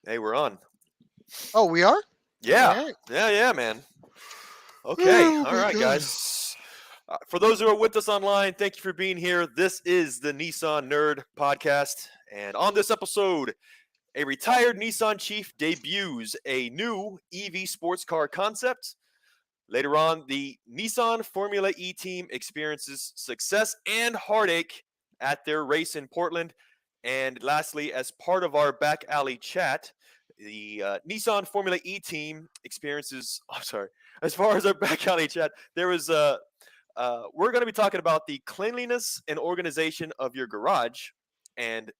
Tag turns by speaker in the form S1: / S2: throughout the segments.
S1: Hey, we're on.
S2: Oh, we are? All
S1: Yeah.
S2: right.
S1: Yeah, man. Okay.
S2: Oh
S1: All
S2: my
S1: right,
S2: god.
S1: guys. For those who are with us online, thank you for being here. This is the Nissan Nerd Podcast. And on this episode, a retired Nissan chief debuts a new EV sports car concept. Later on, the Nissan Formula E team experiences success and heartache at their race in Portland. And lastly, as part of our back alley chat, the Nissan Formula E team experiences. I'm sorry. As far as our back alley chat, there was we're going to be talking about the cleanliness and organization of your garage, and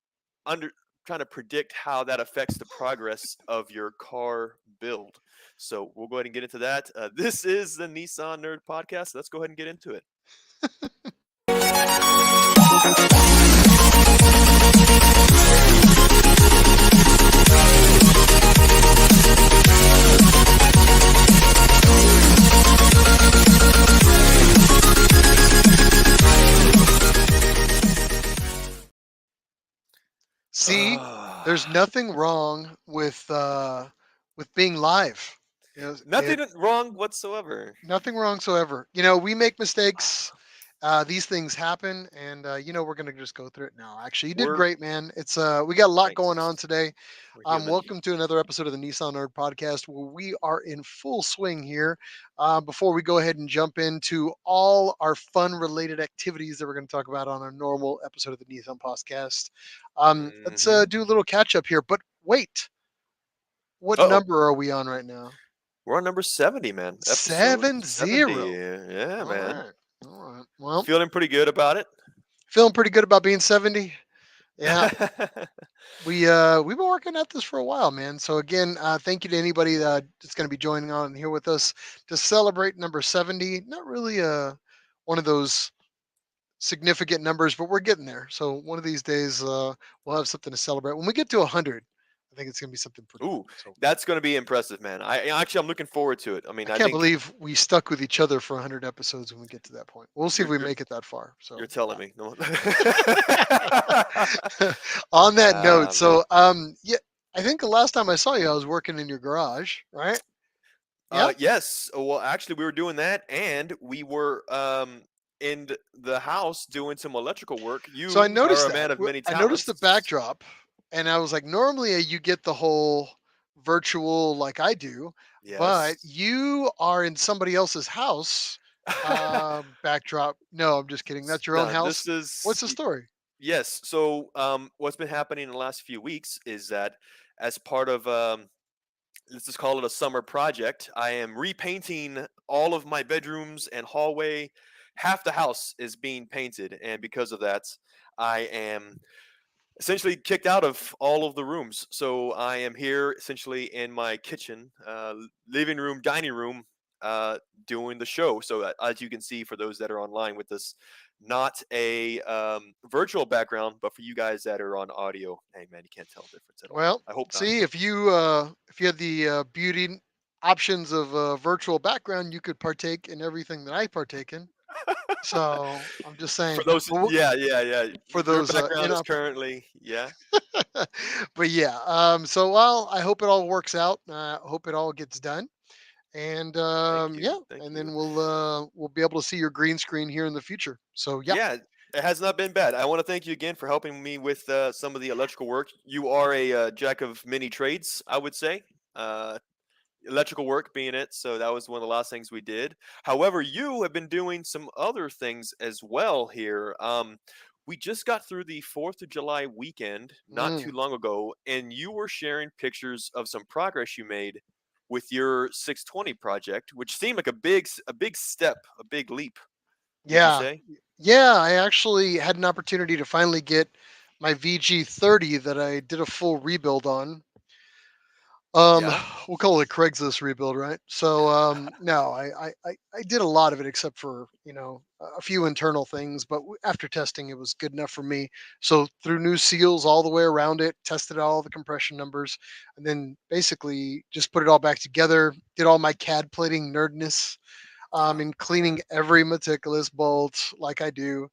S1: under trying to predict how that affects the progress of your car build. So we'll go ahead and get into that. This is the Nissan Nerd Podcast. Let's go ahead and get into it.
S2: See, there's nothing wrong with being live. You know,
S1: Nothing wrong whatsoever.
S2: nothing wrong whatsoever. We make mistakes. These things happen, and we're gonna just go through it now. Actually, you did
S1: We're
S2: great, man. It's we got a lot going on
S1: thanks.
S2: today.
S1: We're human.
S2: Welcome to another episode of the Nissan Nerd Podcast, where we are in full swing here. Before we go ahead and jump into all our fun-related activities that we're going to talk about on our normal episode of the Nissan Podcast, let's
S1: Hmm.
S2: do a little catch-up here. But wait, what
S1: Oh,
S2: number are we on right now?
S1: we're on number 70, man. Episode
S2: 70.
S1: 70. Yeah,
S2: All
S1: man.
S2: right. All right. Well,
S1: Feeling pretty good about it.
S2: feeling pretty good about being 70. Yeah, we've been working at this for a while, man. So again, thank you to anybody that's going to be joining on here with us to celebrate number 70. Not really one of those significant numbers, but we're getting there. So one of these days, we'll have something to celebrate. When we get to 100, I think it's going to be something pretty
S1: Ooh,
S2: cool. So
S1: that's going to be impressive, man. I'm looking forward to it. I
S2: I
S1: mean, I
S2: can't
S1: think
S2: believe we stuck with each other for 100 episodes when we get to that point. We'll see if
S1: you're
S2: we
S1: you're
S2: make it that far.
S1: you're
S2: So
S1: telling me. No.
S2: on that note,
S1: Ah, man.
S2: so yeah, I think the last time I saw you, I was working in your garage, right? Yeah.
S1: Yes. Well, actually, we were doing that, and we were in the house doing some electrical work.
S2: So I
S1: You are
S2: noticed
S1: a
S2: that.
S1: man of many
S2: I noticed the
S1: talents.
S2: backdrop, and I was like, normally you get the whole virtual like I do, but
S1: Yes.
S2: you are in somebody else's house. Backdrop. No, I'm just kidding. That's your own
S1: No,
S2: house.
S1: this
S2: What's
S1: is
S2: the story?
S1: yes. So, what's been happening in the last few weeks is that as part of let's just call it a summer project. I am repainting all of my bedrooms and hallway. Half the house is being painted, and because of that, I am essentially kicked out of all of the rooms. So I am here essentially in my kitchen, living room, dining room, uh, doing the show. So as you can see, for those that are online with us, not a virtual background, but for you guys that are on audio, hey man, you can't tell the difference at all.
S2: Well,
S1: I hope not.
S2: see if you had the beauty options of virtual background, you could partake in everything that I partake in. So I'm just saying,
S1: For
S2: but
S1: those, yeah.
S2: for
S1: Your
S2: those
S1: background is
S2: inoper
S1: currently, yeah.
S2: but yeah, so well, I hope it all works out. I hope it all gets done, and yeah,
S1: Thank
S2: and
S1: you.
S2: then we'll be able to see your green screen here in the future. So yeah,
S1: Yeah, it has not been bad. I want to thank you again for helping me with some of the electrical work. You are a jack of many trades, I would say. Uh, Electrical work being it, so that was one of the last things we did. However, you have been doing some other things as well here. We just got through the 4th of July weekend not too
S2: mm,
S1: long ago, and you were sharing pictures of some progress you made with your 620 project, which seemed like a big step, a big leap. Would you
S2: yeah,
S1: say?
S2: yeah. I actually had an opportunity to finally get my VG30 that I did a full rebuild on. Um,
S1: Yeah.
S2: we'll call it a Craigslist rebuild, right? So, no, I did a lot of it except for a few internal things, but after testing, it was good enough for me. So through new seals all the way around it, tested all the compression numbers, and then basically just put it all back together. Did all my CAD plating nerdness, and
S1: Yeah.
S2: cleaning every meticulous bolt like I do.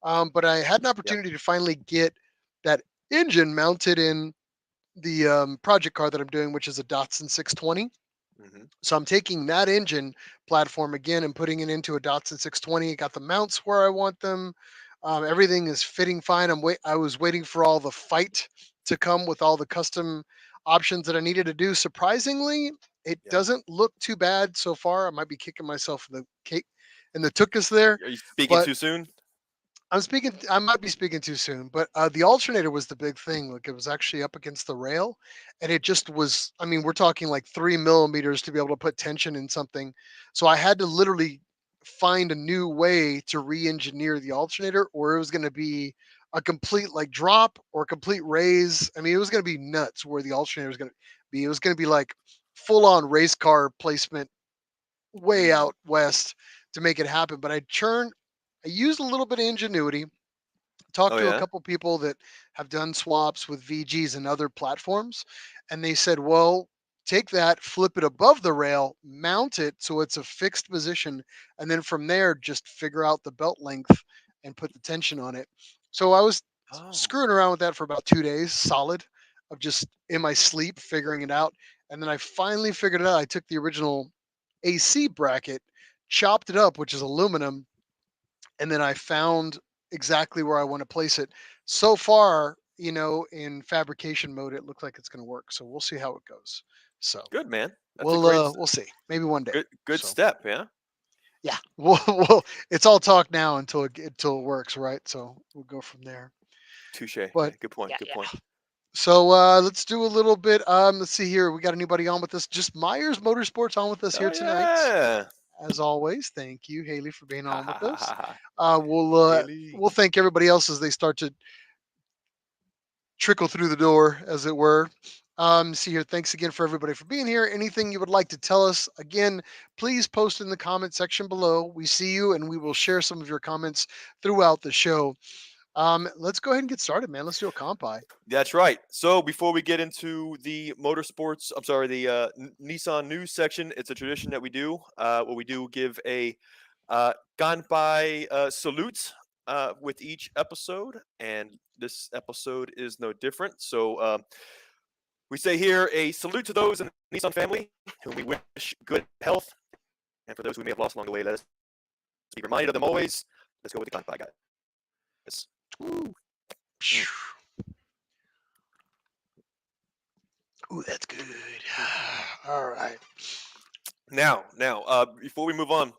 S2: But I had an
S1: Yep.
S2: opportunity to finally get that engine mounted in project car that I'm doing, which is a Datsun 620.
S1: Hmm.
S2: So I'm taking that engine platform again and putting it into a Datsun 620. Got the mounts where I want them. Everything is fitting fine. I was waiting for all the fight to come with all the custom options that I needed to do. Surprisingly, it
S1: Yeah.
S2: doesn't look too bad so far. I might be kicking myself in the cake and the tuchus there,
S1: Are you speaking
S2: but
S1: too soon?
S2: I might be speaking too soon, but the alternator was the big thing. Like, it was actually up against the rail, and it just was. I mean, we're talking like 3 millimeters to be able to put tension in something. So I had to literally find a new way to re-engineer the alternator, or it was going to be a complete like drop or a complete raise. I mean, it was going to be nuts where the alternator was going to be. It was going to be like full on race car placement way
S1: Mm.
S2: out west to make it happen. But I used a little bit of ingenuity, talked
S1: Oh
S2: to a
S1: yeah.
S2: couple people that have done swaps with VGs and other platforms, and they said, well, take that, flip it above the rail, mount it so it's a fixed position, and then from there, just figure out the belt length and put the tension on it. So I was
S1: Oh.
S2: screwing around with that for about 2 days solid of just in my sleep figuring it out. And then I finally figured it out. I took the original AC bracket, chopped it up, which is aluminum, and then I found exactly where I want to place it. So far, in fabrication mode, it looks like it's going to work. So we'll see how it goes. So
S1: Good, man. That's a
S2: we'll
S1: great,
S2: we'll see. Maybe one day.
S1: good
S2: So
S1: step. Yeah.
S2: yeah, it's all talk now until it works, right? So we'll go from there.
S1: Touche.
S2: But
S1: Yeah. Good point.
S2: yeah,
S1: Good point.
S2: yeah. So let's do a little bit. Let's see here. We got anybody on with us? Just Myers Motorsports on with us here
S1: Oh
S2: tonight.
S1: yeah.
S2: As always, thank you, Haley, for being
S1: Ha
S2: on
S1: ha
S2: with
S1: ha
S2: us.
S1: ha ha.
S2: Uh, we'll uh,
S1: Haley.
S2: we'll thank everybody else as they start to trickle through the door, as it were. See here. Thanks again for everybody for being here. Anything you would like to tell us, again, please post in the comment section below. We see you, and we will share some of your comments throughout the show. Let's go ahead and get started, man. Let's do a comp by.
S1: That's right. So before we get into the motorsports, I'm sorry, the Nissan news section, it's a tradition that we do. Where we do give a gone by salute with each episode, and this episode is no different. So we say here a salute to those in the Nissan family whom we wish good health, and for those we may have lost along the way, let us be reminded of them always. Let's go with the gone by, guys.
S2: Ooh,
S1: Mm.
S2: ooh, that's good. All right.
S1: Now, before we move on,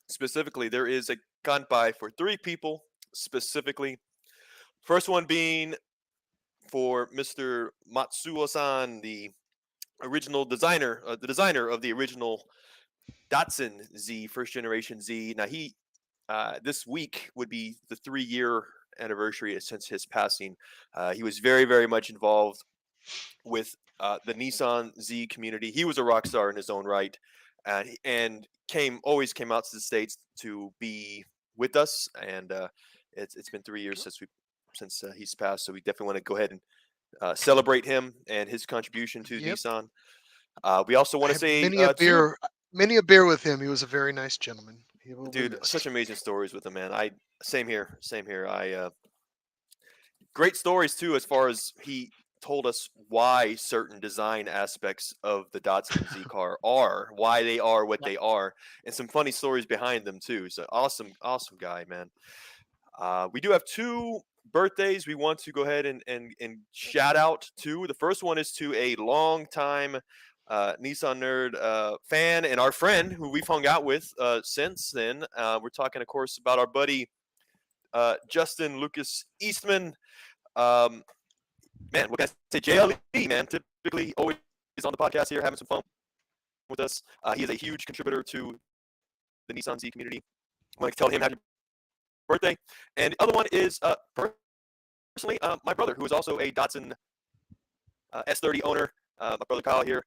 S1: specifically, there is a kanpai for 3 people specifically. First one being for Mr. Matsuo-san, the original designer, the designer of the original Datsun Z, first generation Z. Now this week would be the 3-year anniversary since his passing. He was very, very much involved with the Nissan Z community. He was a rock star in his own right, and always came out to the States to be with us. And it's been 3 years since he's passed, so we definitely want to go ahead and celebrate him and his contribution to
S2: Yep.
S1: Nissan. We also
S2: I
S1: want to
S2: had
S1: say too,
S2: many a beer with him. He was a very nice gentleman. He will be
S1: dude,
S2: missed.
S1: such amazing stories with him, man. Same here, same here. Great stories too, as far as he told us why certain design aspects of the Datsun Z car are, why they are what
S2: Yep.
S1: they are, and some funny stories behind them too. So awesome, awesome guy, man. We do have 2 birthdays we want to go ahead and shout out to. The first one is to a long time Nissan nerd fan and our friend who we've hung out with since then. We're talking, of course, about our buddy Justin Lucas Eastman. Um, Man, what can I say? JLE, man, typically always on the podcast here having some fun with us. He is a huge contributor to the Nissan Z community. I want to tell him happy birthday. And the other one is personally my brother, who is also a Datsun S30 owner. My brother Kyle here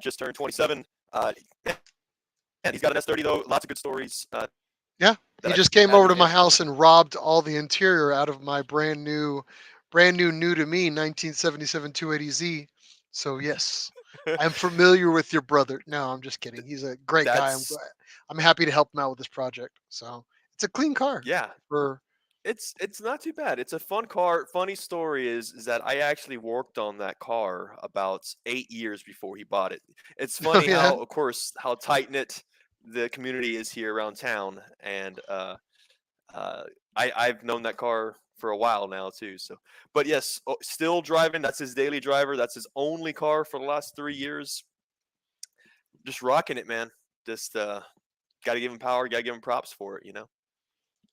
S1: just turned 27. Man, he's got an S30 though. Lots of good stories
S2: Yeah,
S1: that
S2: he
S1: I've
S2: just came
S1: had
S2: over
S1: with
S2: to my
S1: him.
S2: house and robbed all the interior out of my new to me 1977 280Z. So yes, I'm familiar with your brother. No, I'm just kidding. He's a great guy.
S1: That's
S2: I'm happy to help him out with this project. So it's a clean car
S1: yeah,
S2: for
S1: It's not too bad. It's a fun car. Funny story is that I actually worked on that car about 8 years before he bought it. It's
S2: Oh
S1: funny
S2: yeah.
S1: how, of course, how tight knit the community is here around town, and uh, I've known that car for a while now too. So, but yes, still driving. That's his daily driver. That's his only car for the last 3 years. Just rocking it, man. Just got to give him power. Got to give him props for it.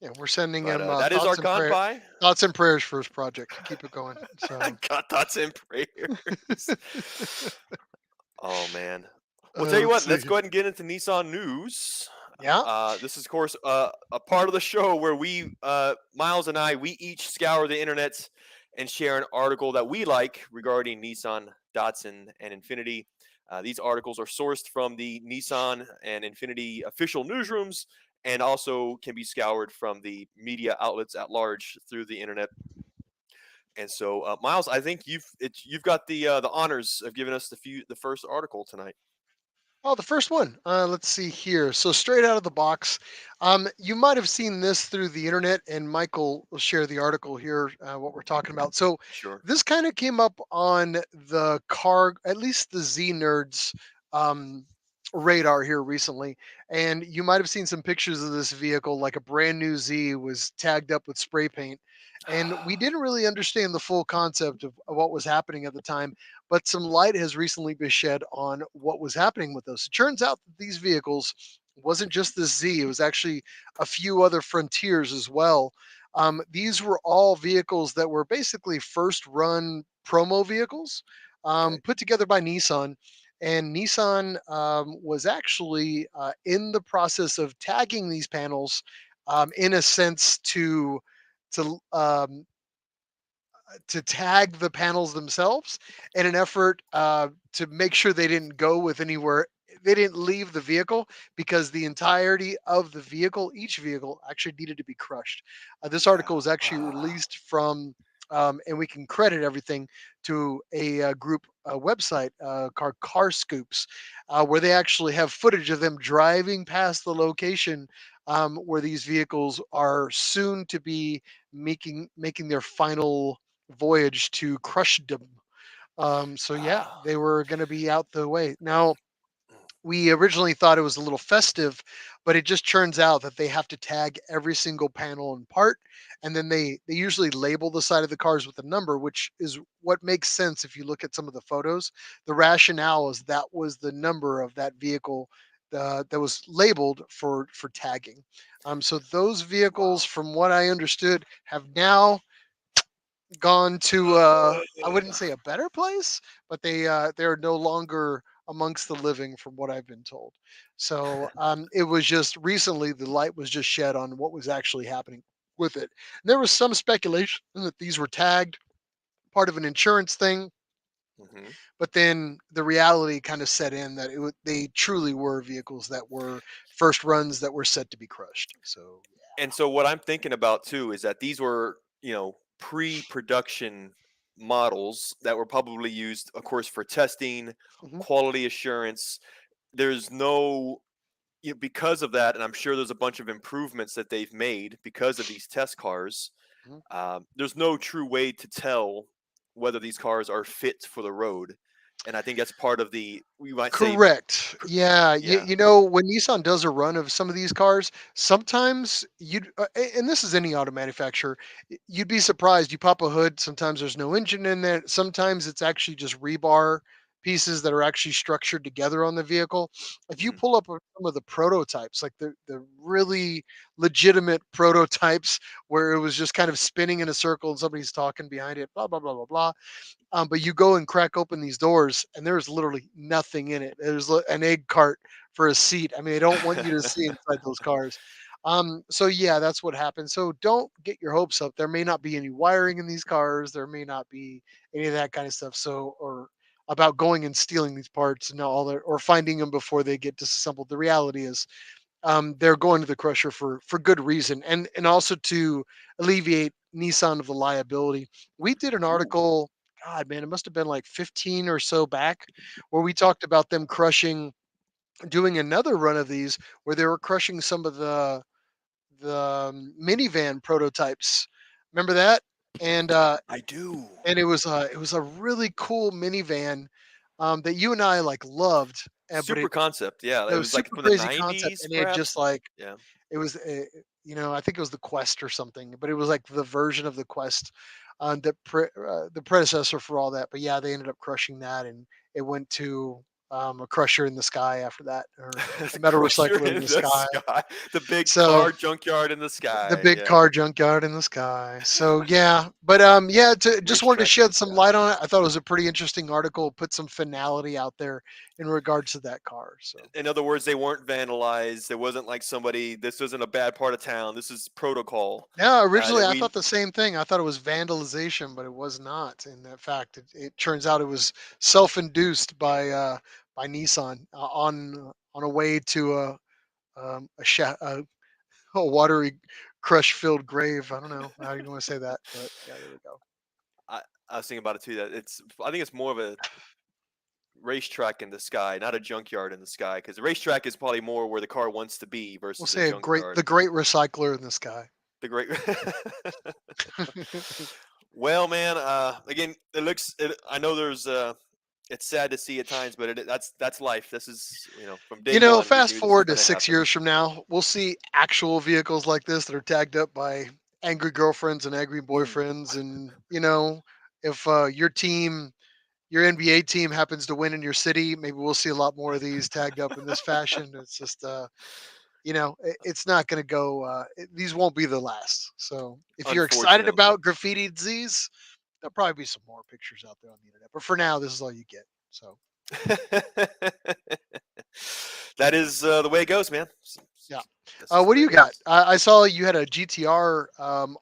S2: Yeah, we're sending
S1: But
S2: him
S1: that is our Kanpai.
S2: thoughts and prayers for his project. Keep it going. So,
S1: God thoughts and prayers. Oh man. Well, tell you
S2: let's
S1: what. Let's
S2: see.
S1: go ahead and get into Nissan news.
S2: Yeah.
S1: This is, of course, a part of the show where Miles and I, we each scour the internet and share an article that we like regarding Nissan, Datsun, and Infinity. These articles are sourced from the Nissan and Infinity official newsrooms and also can be scoured from the media outlets at large through the internet. And so, Miles, I think you've got the honors of giving us the first article tonight.
S2: Oh, the first one. Let's see here. So straight out of the box, you might have seen this through the internet, and Michael will share the article here. What we're talking about. So
S1: Sure.
S2: this kind of came up on the car, at least the Z Nerds um, radar here recently, and you might have seen some pictures of this vehicle. Like a brand new Z was tagged up with spray paint, and we didn't really understand the full concept of what was happening at the time, but some light has recently been shed on what was happening with those. It turns out that these vehicles wasn't just the Z, it was actually a few other Frontiers as well. These were all vehicles that were basically first run promo vehicles
S1: Okay.
S2: put together by Nissan. And Nissan was actually in the process of tagging these panels in a sense to to tag the panels themselves in an effort to make sure they didn't go with anywhere. They didn't leave the vehicle because the entirety of the vehicle, each vehicle, actually needed to be crushed. This
S1: Yeah.
S2: article was actually
S1: Ah.
S2: released from, and we can credit everything to a, group website called Car Scoops, where they actually have footage of them driving past the location where these vehicles are soon to be making their final voyage to crushdom. So yeah,
S1: Ah.
S2: they were going to be out the way. Now, we originally thought it was a little festive, but it just turns out that they have to tag every single panel and part, and then they usually label the side of the cars with a number, which is what makes sense if you look at some of the photos. The rationale is that was the number of that vehicle that was labeled for tagging. So those vehicles,
S1: Wow.
S2: from what I understood, have now gone to I wouldn't say a better place, but they're no longer amongst the living from what I've been told. So it was just recently the light was just shed on what was actually happening with it. There was some speculation that these were tagged, part of an insurance thing,
S1: Hmm.
S2: but then the reality kind of set in that they truly were vehicles that were first runs that were set to be crushed. So
S1: And so what I'm thinking about too is that these were, pre-production models that were probably used, of course, for testing,
S2: mhm,
S1: quality assurance. There's no, because of that, and I'm sure there's a bunch of improvements that they've made because of these test cars.
S2: mhm.
S1: There's no true way to tell whether these cars are fit for the road, and I think that's part of the, we might say,
S2: Correct.
S1: cr-
S2: Yeah.
S1: yeah.
S2: You know, when Nissan does a run of some of these cars, sometimes and this is any auto manufacturer, you'd be surprised. You pop a hood, sometimes there's no engine in there. Sometimes it's actually just rebar pieces that are actually structured together on the vehicle. If you
S1: Mhm.
S2: pull up some of the prototypes, like the really legitimate prototypes where it was just kind of spinning in a circle and somebody's talking behind it, blah, blah, blah, blah, blah, but you go and crack open these doors, and there's literally nothing in it. There's an egg cart for a seat. I mean, they don't want you to see inside those cars. So yeah, that's what happens. So don't get your hopes up. There may not be any wiring in these cars. There may not be any of that kind of stuff. So, or about going and stealing these parts and all that, or finding them before they get disassembled. The reality is they're going to the crusher for good reason, and also to alleviate Nissan of the liability. We did an
S1: Ooh.
S2: article, God man, it must have been like 15 or so back, where we talked about them crushing, doing another run of these where they were crushing some of the minivan prototypes. Remember that? And
S1: I do.
S2: it was a really cool minivan that you and I like loved, but
S1: Super concept. Yeah,
S2: it
S1: it
S2: was
S1: was like
S2: super
S1: from the
S2: crazy concept,
S1: 90s,
S2: and it just
S1: perhaps.
S2: like
S1: Yeah.
S2: it was, I think it was the Quest or something, but it was like the version of the Quest, the predecessor for all that. But yeah, they ended up crushing that, and it went to a crusher in the sky after that, or a
S1: The
S2: metal
S1: crusher
S2: recycler in
S1: in
S2: the
S1: the
S2: sky.
S1: sky. The big
S2: So
S1: car junkyard in the
S2: the
S1: sky.
S2: big
S1: Yeah.
S2: car junkyard in the sky. So yeah, but yeah, just wanted to
S1: Racetrack in the
S2: shed some
S1: sky.
S2: light on it. I thought it was a pretty interesting article, put some finality out there in regards to that car. So.
S1: In other words, they weren't vandalized. It wasn't like somebody, this isn't a bad part of town. This is protocol.
S2: Yeah, originally
S1: That
S2: I
S1: we
S2: thought the same thing. I thought it was vandalization, but it was not. In that fact, it turns out it was self-induced by Nissan on a way to a watery, crush-filled grave. I don't know how you want to say that, but yeah, there we go.
S1: I, I was thinking about it too. That it's, I think it's more of a racetrack in the sky, not a junkyard in the sky. Because the racetrack is probably more where the car wants to be
S2: We'll
S1: versus a
S2: say
S1: junkyard.
S2: the great recycler in the sky.
S1: The great. Well, man. Again, it looks. I know there's. It's sad to see at times, but that's life. This is, from day one we
S2: Fast
S1: knew this was
S2: forward to
S1: going to
S2: 6 years
S1: happen.
S2: from now, we'll see actual vehicles like this that are tagged up by angry girlfriends and angry
S1: Ooh.
S2: boyfriends. And, if your NBA team happens to win in your city, maybe we'll see a lot more of these tagged up in this fashion. It's just, it's not going to go, these won't be the last. So if you're excited
S1: Unfortunately.
S2: about graffiti disease, there'll probably be some more pictures out there on the internet. But for now, this is all you get. So,
S1: That is the way it goes, man.
S2: yeah.
S1: That's just the
S2: What do
S1: way
S2: you
S1: it
S2: got?
S1: goes.
S2: I saw you had a GTR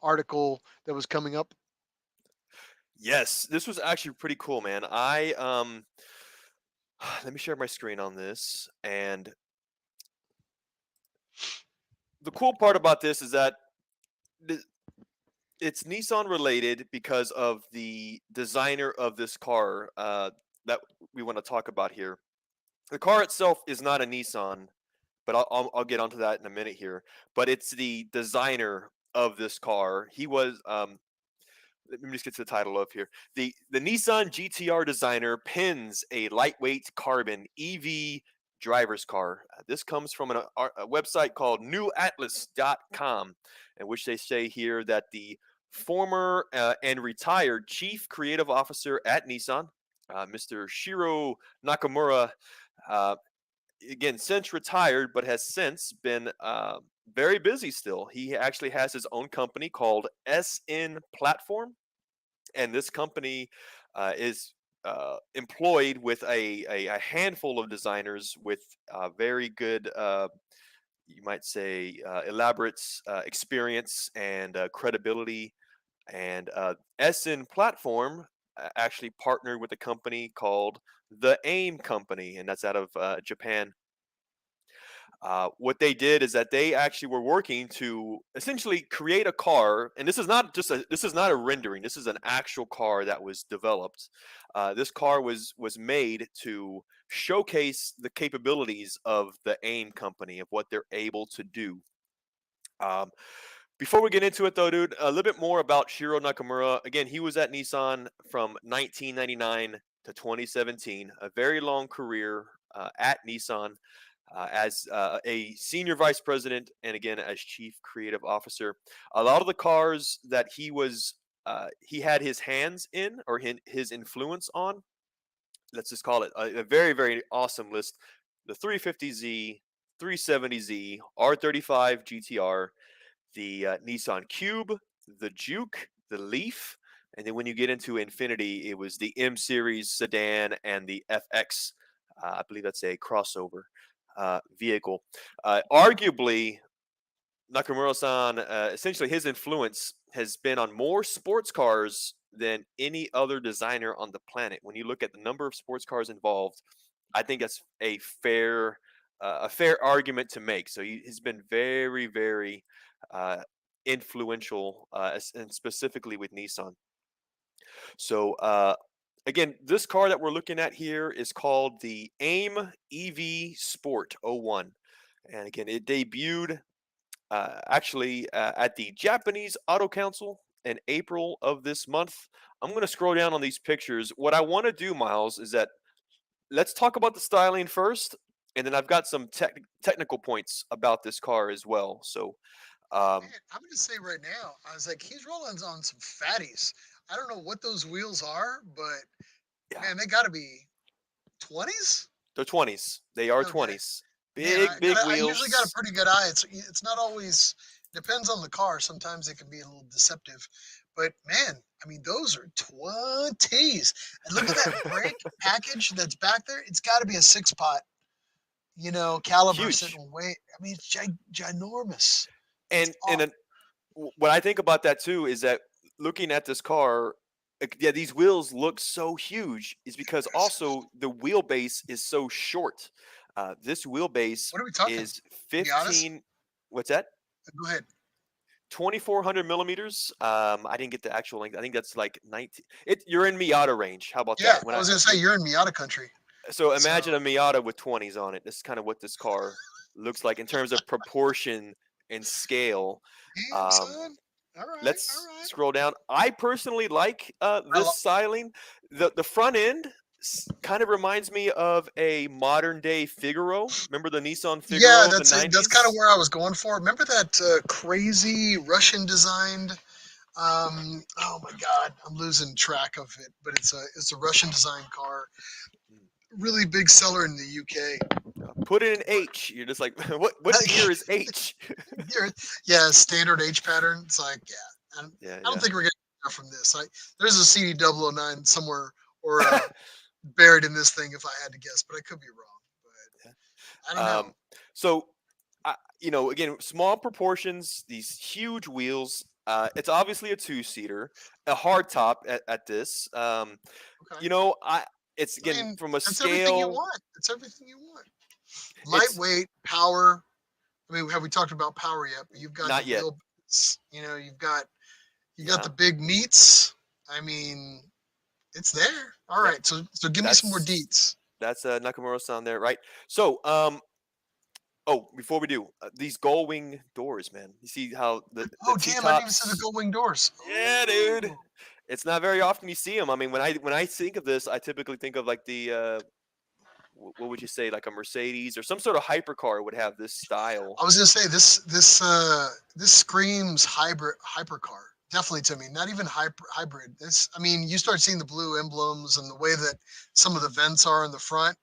S2: article that was coming up.
S1: Yes, this was actually pretty cool, man. I let me share my screen on this. And the cool part about this is that th- it's Nissan related because of the designer of this car that we want to talk about here. The car itself is not a Nissan, but I'll get onto that in a minute here. But it's the designer of this car. He was let me just get to the title of here. The Nissan GTR designer pins a lightweight carbon EV driver's car. This comes from a website called newatlas.com, in which they say here that the former and retired chief creative officer at Nissan, Mr. Shiro Nakamura, uh, again, since retired, but has since been very busy still. He actually has his own company called SN Platform, and this company is employed with a handful of designers with very good, you might say, elaborate experience and credibility. And SN Platform actually partnered with a company called the AIM Company, and that's out of Japan. What they did is that they actually were working to essentially create a car, and this is not a rendering. This is an actual car that was developed. This car was made to showcase the capabilities of the AIM company, of what they're able to do. Um, Before we get into it, though, dude, a little bit more about Shiro Nakamura. Again, he was at Nissan from 1999 to 2017, a very long career at Nissan as a senior vice president, and again as chief creative officer. A lot of the cars that he had his hands in, or his influence on, let's just call it a very, very awesome list: the 350Z, 370Z, R35 GTR, the Nissan Cube, the Juke, the Leaf, and then when you get into Infinity, it was the M Series sedan and the FX. I believe that's a crossover vehicle. Arguably, Nakamura-san, essentially his influence has been on more sports cars than any other designer on the planet. When you look at the number of sports cars involved, I think that's a fair argument to make. So he's been very, very uh, influential, and specifically with Nissan. So again, this car that we're looking at here is called the AIM EV Sport '01, and again, it debuted actually at the Japanese Auto Council in April of this month. I'm going to scroll down on these pictures. What I want to do, Miles, is that let's talk about the styling first, and then I've got some technical points about this car as well. So,
S2: Man,
S1: um,
S2: I'm gonna say right now, I was like, he's rolling on some fatties. I don't know what those wheels are, but
S1: yeah,
S2: man, they got to be 20s.
S1: they're 20s. They are
S2: Okay.
S1: 20s.
S2: Man,
S1: Big, big
S2: I usually got a
S1: wheels.
S2: pretty good eye. It's not always depends on the car. Sometimes it can be a little deceptive, but man, I mean those are 20s. And look at that brake package that's back there. It's got to be a 6 pot, caliber
S1: Huge.
S2: sitting way. I mean, it's ginormous. It's
S1: And what I think about that too is that looking at this car, yeah, these wheels look so huge is because
S2: massive.
S1: also the wheelbase is so short. This wheelbase
S2: What are we talking?
S1: is
S2: Miatas?
S1: 15. What's that?
S2: Go ahead.
S1: 2400 millimeters. I didn't get the actual length. I think that's like 19. You're in Miata range. How about
S2: Yeah,
S1: that? When
S2: I
S1: I
S2: was gonna say you're in Miata country.
S1: so
S2: So
S1: imagine a Miata with 20s on it. This is kind of what this car looks like in terms of proportion and scale.
S2: damn
S1: Um,
S2: son. All right, all
S1: let's
S2: right.
S1: scroll down. I personally like
S2: I
S1: this
S2: lo-
S1: styling. The front end kind of reminds me of a modern day Figaro. Remember the Nissan
S2: Yeah,
S1: Figaro of the
S2: that's it. That's kind of
S1: 90s?
S2: where I was going for. Remember that crazy Russian designed? Oh my God, I'm losing track of it. But it's a Russian designed car. Really big seller in the UK.
S1: Put it in H. You're just like, what gear is H?
S2: Yeah, standard H pattern. It's like, yeah,
S1: Yeah,
S2: I don't
S1: yeah.
S2: think we're getting enough from this. There's a CD 009 somewhere or buried in this thing if I had to guess, but I could be wrong. But I don't know.
S1: Um, so, again, small proportions, these huge wheels. It's obviously a two-seater, a hard top at this.
S2: Okay.
S1: It's
S2: I
S1: again
S2: mean,
S1: from a
S2: that's everything you
S1: scale,
S2: want. It's everything you want.
S1: it's
S2: Lightweight, power. I mean, have we talked about power yet? But you've got the
S1: not yet.
S2: wheel. You got
S1: Yeah,
S2: the big meats. I mean, it's there. All
S1: yep.
S2: right. So give me some more
S1: That's
S2: deets.
S1: that's Nakamura-san there, right? So, oh, before we do, these gull wing doors, man. You see how the
S2: Oh
S1: T
S2: damn! I didn't even see the
S1: tops?
S2: gold wing doors.
S1: Yeah, dude.
S2: Oh,
S1: It's not very often you see them. I mean, when I think of this, I typically think of like the what would you say, like a Mercedes or some sort of hypercar would have this style.
S2: I was gonna say this screams hypercar. Definitely to me. Not even hybrid. I mean, you start seeing the blue emblems and the way that some of the vents are in the front.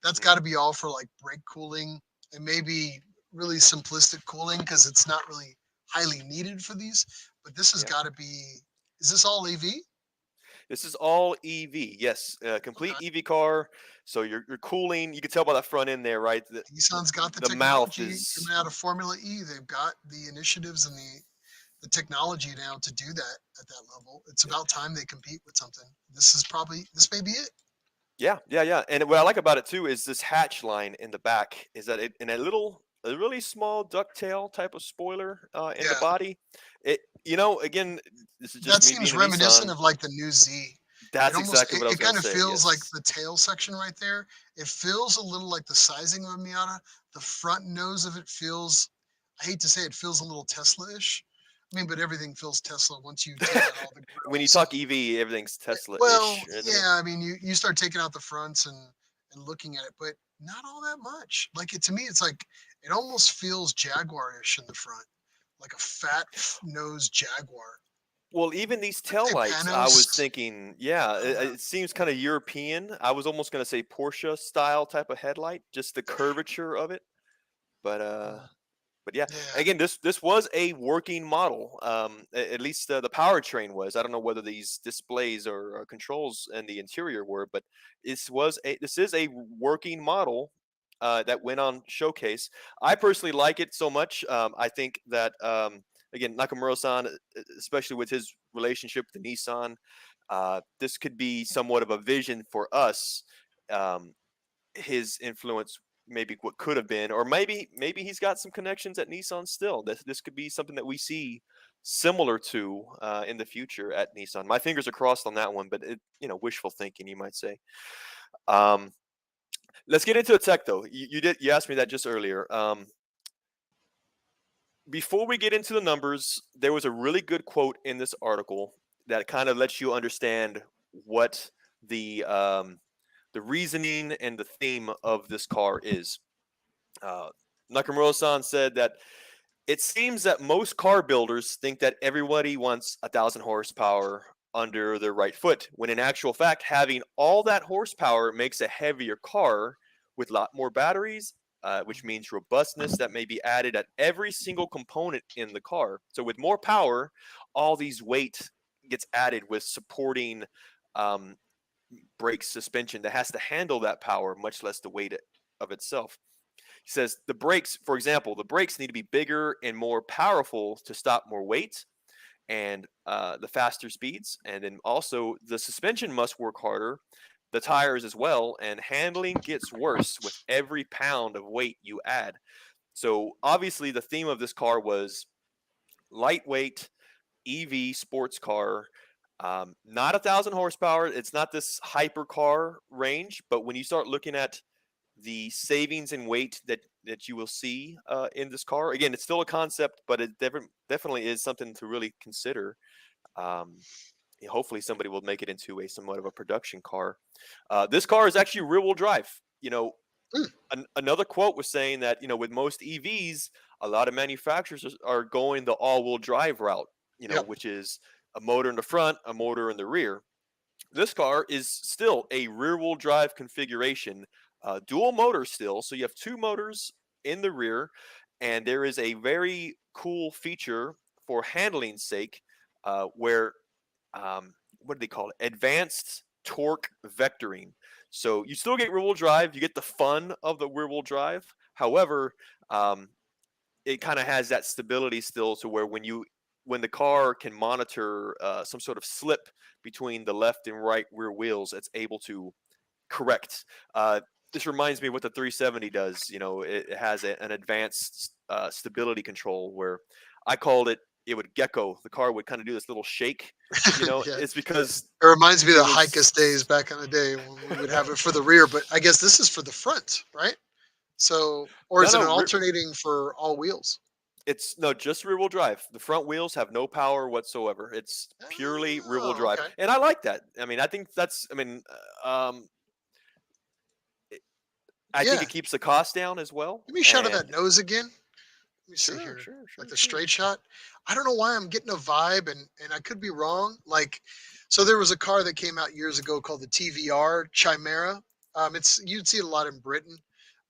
S2: That's
S1: Mhm.
S2: got to be all for like brake cooling and maybe really simplistic cooling because it's not really highly needed for these. But this has
S1: Yeah.
S2: got to be. Is this all EV?
S1: This is all EV. Yes,
S2: Okay.
S1: complete EV car. So you're cooling. You can tell by the front end there, right?
S2: Nissan's got the
S1: The mouth
S2: technology
S1: is
S2: coming out of Formula E. They've got the initiatives and the technology now to do that at that level. It's about time they compete with something. This may be it.
S1: yeah, yeah, yeah. And what I like about it too is this hatch line in the back. Is that it in a really small ducktail type of spoiler in the
S2: Yeah,
S1: body. Again, this is just
S2: that
S1: me
S2: seems
S1: being a
S2: reminiscent
S1: Nissan.
S2: of like the new Z.
S1: That's exactly what I
S2: It
S1: was gonna
S2: kind of
S1: say.
S2: feels like
S1: Yes.
S2: the tail section right there. It feels a little like the sizing of a Miata. The front nose of it feels. I hate to say it feels a little Tesla-ish. I mean, but everything feels Tesla once you take out all the
S1: When you
S2: grills and
S1: talk EV, everything's
S2: well,
S1: Tesla-ish, isn't it?
S2: yeah, I mean, you start taking out the fronts and looking at it, but not all that much. Like to me, it's like it almost feels Jaguar-ish in the front, like a fat nosed Jaguar.
S1: Well, even these
S2: What are
S1: tail
S2: they,
S1: lights, I was
S2: Panos?
S1: thinking, yeah,
S2: I don't know.
S1: it seems kind of European. I was almost gonna say Porsche style type of headlight, just the curvature of it. But
S2: Mm,
S1: yeah,
S2: yeah,
S1: again, this was a working model. At least the powertrain was. I don't know whether these displays or controls in the interior were, but this is a working model that went on showcase. I personally like it so much. I think that again, Nakamura-san, especially with his relationship with the Nissan, this could be somewhat of a vision for us. Um, his influence maybe what could have been, or maybe he's got some connections at Nissan still. This could be something that we see similar to in the future at Nissan. My fingers are crossed on that one, but wishful thinking, you might say. Um, let's get into the tech though. You asked me that just earlier. before we get into the numbers, there was a really good quote in this article that kind of lets you understand what the reasoning and the theme of this car is. Uh, Nakamura-san said that it seems that most car builders think that everybody wants 1,000 horsepower under their right foot, when in actual fact, having all that horsepower makes a heavier car with a lot more batteries, which means robustness that may be added at every single component in the car. So with more power, all these weight gets added with supporting um, brake suspension that has to handle that power, much less the weight of itself. He says the brakes, for example, the brakes need to be bigger and more powerful to stop more weight and the faster speeds. And then also the suspension must work harder, the tires as well, and handling gets worse with every pound of weight you add. So obviously the theme of this car was lightweight EV sports car. Not 1,000 horsepower. It's not this hypercar range, but when you start looking at the savings in weight that you will see in this car, again, it's still a concept, but it definitely is something to really consider. Um, Hopefully, somebody will make it into a somewhat of a production car. This car is actually rear-wheel drive.
S2: Mm.
S1: Another quote was saying that with most EVs, a lot of manufacturers are going the all-wheel drive route.
S2: Yep.
S1: Which is a motor in the front, a motor in the rear. This car is still a rear-wheel drive configuration, dual motor still. So you have two motors in the rear, and there is a very cool feature for handling's sake, where what do they call it? Advanced torque vectoring. So you still get rear-wheel drive. You get the fun of the rear-wheel drive. However, it kind of has that stability still to where when the car can monitor some sort of slip between the left and right rear wheels, it's able to correct. This reminds me of what the 370 does. It has an advanced stability control where I called it. It would gecko. The car would kind of do this little shake.
S2: Yeah.
S1: It's because
S2: It reminds me of
S1: it
S2: the
S1: was
S2: Hikers days back in the day when we would have it for the rear, but I guess this is for the front, right? So, or
S1: no,
S2: is it
S1: no.
S2: an alternating for all wheels?
S1: It's no, just rear wheel drive. The front wheels have no power whatsoever. It's purely rear wheel
S2: Oh,
S1: drive,
S2: okay.
S1: and I like that. I mean, I think that's. I think
S2: Yeah.
S1: it keeps the cost down as well.
S2: Give me a shot of that
S1: And
S2: nose again. Let me see
S1: sure,
S2: here.
S1: sure,
S2: Like
S1: sure,
S2: the
S1: sure.
S2: straight shot. I don't know why I'm getting a vibe, and I could be wrong. Like, so there was a car that came out years ago called the TVR Chimera. You'd see it a lot in Britain,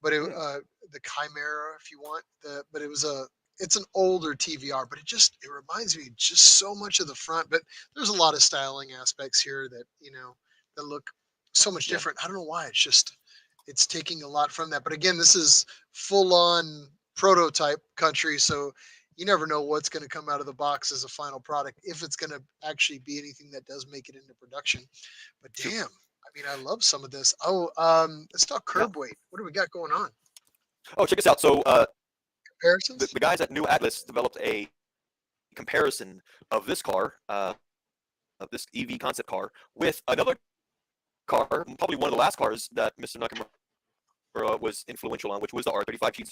S2: but
S1: Hmm,
S2: the Chimera, if you want but it's an older TVR, but it reminds me just so much of the front. But there's a lot of styling aspects here that look so much
S1: yeah.
S2: different. I don't know why. It's taking a lot from that. But again, this is full on prototype country, so you never know what's going to come out of the box as a final product, if it's going to actually be anything that does make it into production. But
S1: True.
S2: damn, I mean, I love some of this. Oh, let's talk
S1: Yeah.
S2: curb weight. What do we got going on?
S1: Oh, check this out. So
S2: Comparisons?
S1: the guys at New Atlas developed a comparison of this car, of this EV concept car, with another car, probably one of the last cars that Mr. Nakamura was influential on, which was the R35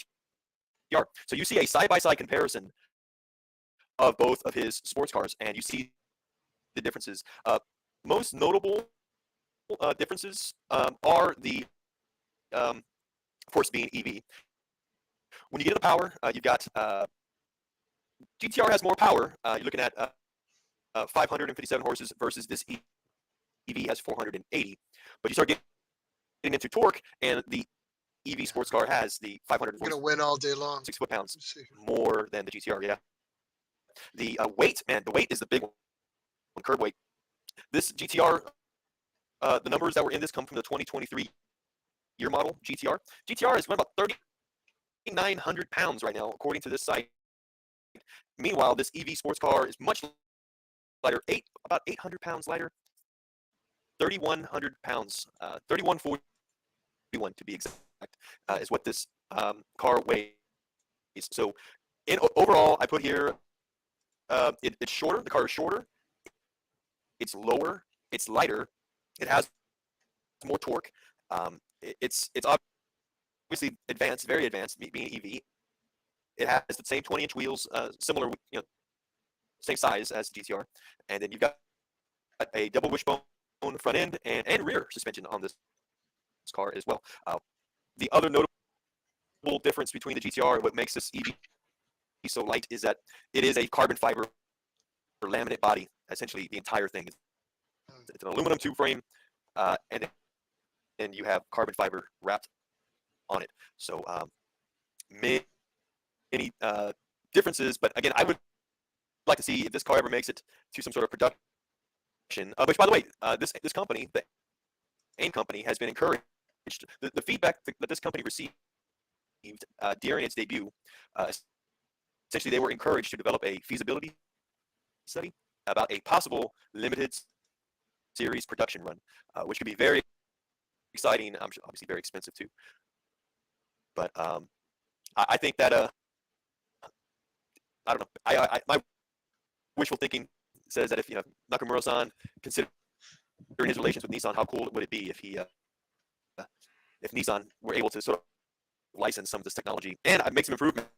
S1: GTR. So you see a side-by-side comparison of both of his sports cars, and you see the differences. Most notable differences are um, of course, being EV. When you get into power, you've got GTR has more power. You're looking at 557 horses versus this EV has 480. But you start getting into torque, and the EV
S2: Yeah,
S1: sports car has the
S2: I'm gonna
S1: 546
S2: win all day long.
S1: foot-pounds
S2: Let's see.
S1: more than the GTR. Yeah. The weight, man, the weight is the big one. Curb weight. This GTR, the numbers that were in this come from the 2023 year model GTR. GTR is about 3,900 pounds right now, according to this site. Meanwhile, this EV sports car is much lighter, about 800 pounds lighter, 3,100 pounds, 3,141 to be exact, is what this car weighs. So, overall, I put here it's shorter. The car is shorter. It's lower. It's lighter. It has more torque. It's obviously advanced, very advanced, being EV. it has the same 20-inch wheels, similar, same size as GTR, and then you've got a double wishbone front end and rear suspension on this car as well. The other notable difference between the GTR and what makes this EV so light is that it is a carbon fiber laminate body. Essentially, the entire thing it's an aluminum tube frame, and then you have carbon fiber wrapped on it. So many differences, but again, I would like to see if this car ever makes it to some sort of production. Which, by the way, this company, the AIM company, has been encouraged. The feedback that this company received during its debut, essentially, they were encouraged to develop a feasibility study about a possible limited series production run, which could be very exciting. Obviously, very expensive too. But I think that I don't know. My wishful thinking says that if Nakamura-san, considering his relations with Nissan, how cool would it be if if Nissan were able to sort of license some of this technology and make some improvements?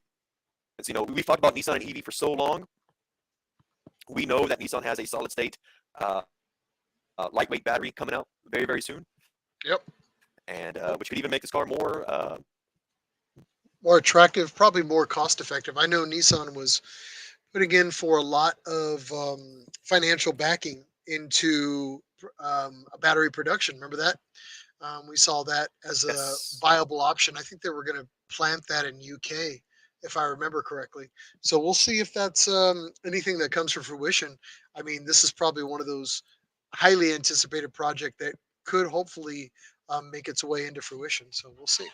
S1: We've talked about Nissan and EV for so long. We know that Nissan has a solid state lightweight battery coming out very, very soon.
S2: Yep.
S1: And which could even make this car more
S2: attractive, probably more cost effective. I know Nissan was putting in for a lot of financial backing into a battery production. Remember that? We saw that as a viable option. I think they were going to plant that in UK, if I remember correctly. So we'll see if that's anything that comes to fruition. I mean, this is probably one of those highly anticipated project that could hopefully make its way into fruition. So we'll see.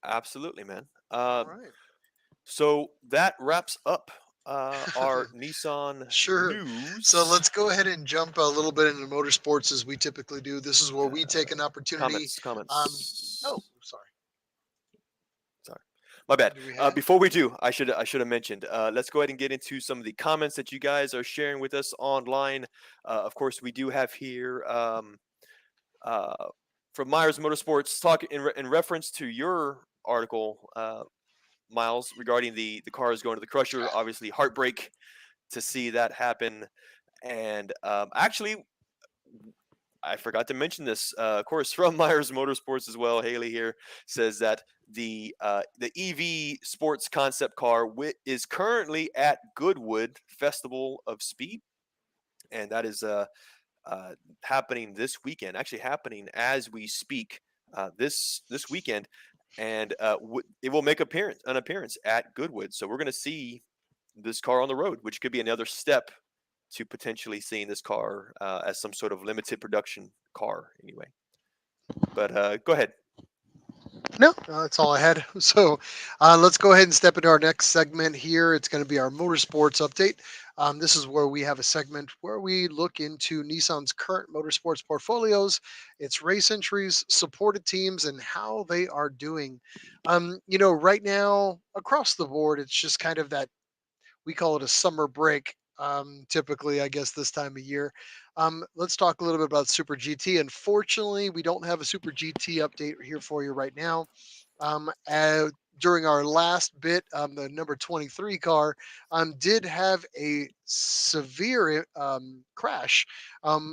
S1: Absolutely, man.
S2: All right.
S1: So that wraps up our Nissan
S2: Sure.
S1: news.
S2: So let's go ahead and jump a little bit into motorsports as we typically do. This is where we take an opportunity.
S1: Comments.
S2: Oh, sorry.
S1: My bad.
S2: Do we have?
S1: Before we do, I should have mentioned. Let's go ahead and get into some of the comments that you guys are sharing with us online. Of course, we do have here from Myers Motorsports talk in reference to your article, Miles, regarding the cars going to the crusher. Obviously, heartbreak to see that happen. And actually, I forgot to mention this. Of course, from Myers Motorsports as well. Haley here says that the EV sports concept car is currently at Goodwood Festival of Speed, and that is happening this weekend. Actually, happening as we speak this weekend, and it will make an appearance at Goodwood. So we're going to see this car on the road, which could be another step to potentially seeing this car as some sort of limited production car anyway. But go ahead.
S2: No, that's all I had. So let's go ahead and step into our next segment here. It's going to be our motorsports update. This is where we have a segment where we look into Nissan's current motorsports portfolios, its race entries, supported teams, and how they are doing. Right now, across the board, it's just kind of that, we call it a summer break. Typically, I guess this time of year. Let's talk a little bit about Super GT. Unfortunately, we don't have a Super GT update here for you right now. During our last bit, the number 23 car did have a severe crash.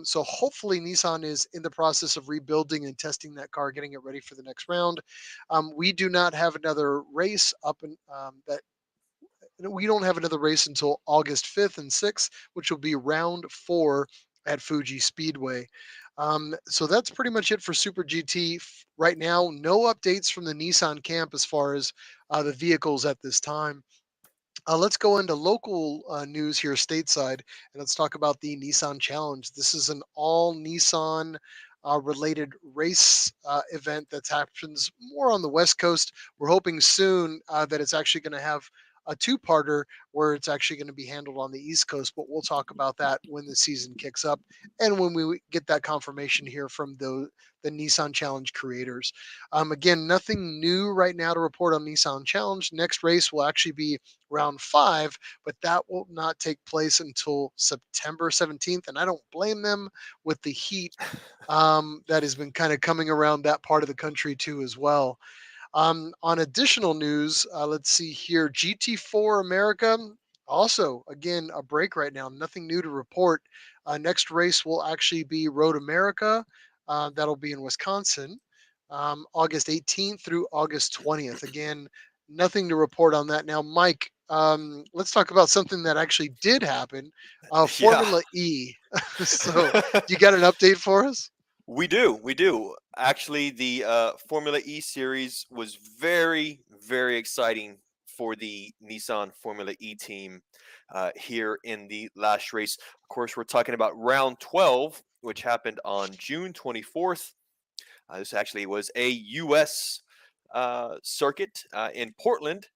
S2: So hopefully Nissan is in the process of rebuilding and testing that car, getting it ready for the next round. We do not have another race up in that. We don't have another race until August 5th and 6th, which will be round 4 at Fuji Speedway. So that's pretty much it for Super GT right now. No updates from the Nissan camp as far as the vehicles at this time. Let's go into local news here stateside, and let's talk about the Nissan Challenge. This is an all Nissan related race event that happens more on the West Coast. We're hoping soon that it's actually going to have a two-parter where it's actually going to be handled on the East Coast, but we'll talk about that when the season kicks up and when we get that confirmation here from the Nissan Challenge creators. Again, nothing new right now to report on Nissan Challenge. Next race will actually be round 5, but that will not take place until September 17th, and I don't blame them with the heat that has been kind of coming around that part of the country too as well. On additional news, let's see here. GT4 America, also, again, a break right now. Nothing new to report. Next race will actually be Road America. That'll be in Wisconsin, August 18th through August 20th. Again, nothing to report on that. Now, Mike, let's talk about something that actually did happen.
S1: Yeah.
S2: Formula E. So, you got an update for us?
S1: We do. We do. Actually, the Formula E series was very, very exciting for the Nissan Formula E team here in the last race. Of course, we're talking about round 12, which happened on June 24th. This actually was a U.S. Circuit in Portland,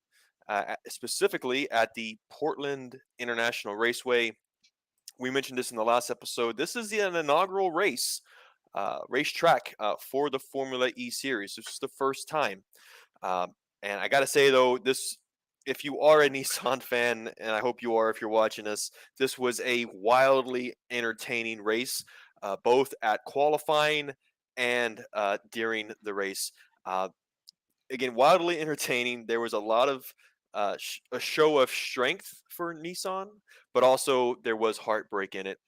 S1: specifically at the Portland International Raceway. We mentioned this in the last episode. This is an inaugural racetrack for the Formula E series. This is the first time. And I got to say, though, if you are a Nissan fan, and I hope you are if you're watching us, this was a wildly entertaining race, both at qualifying and during the race. Uh, Again, wildly entertaining. There was a lot of a show of strength for Nissan, but also there was heartbreak in it,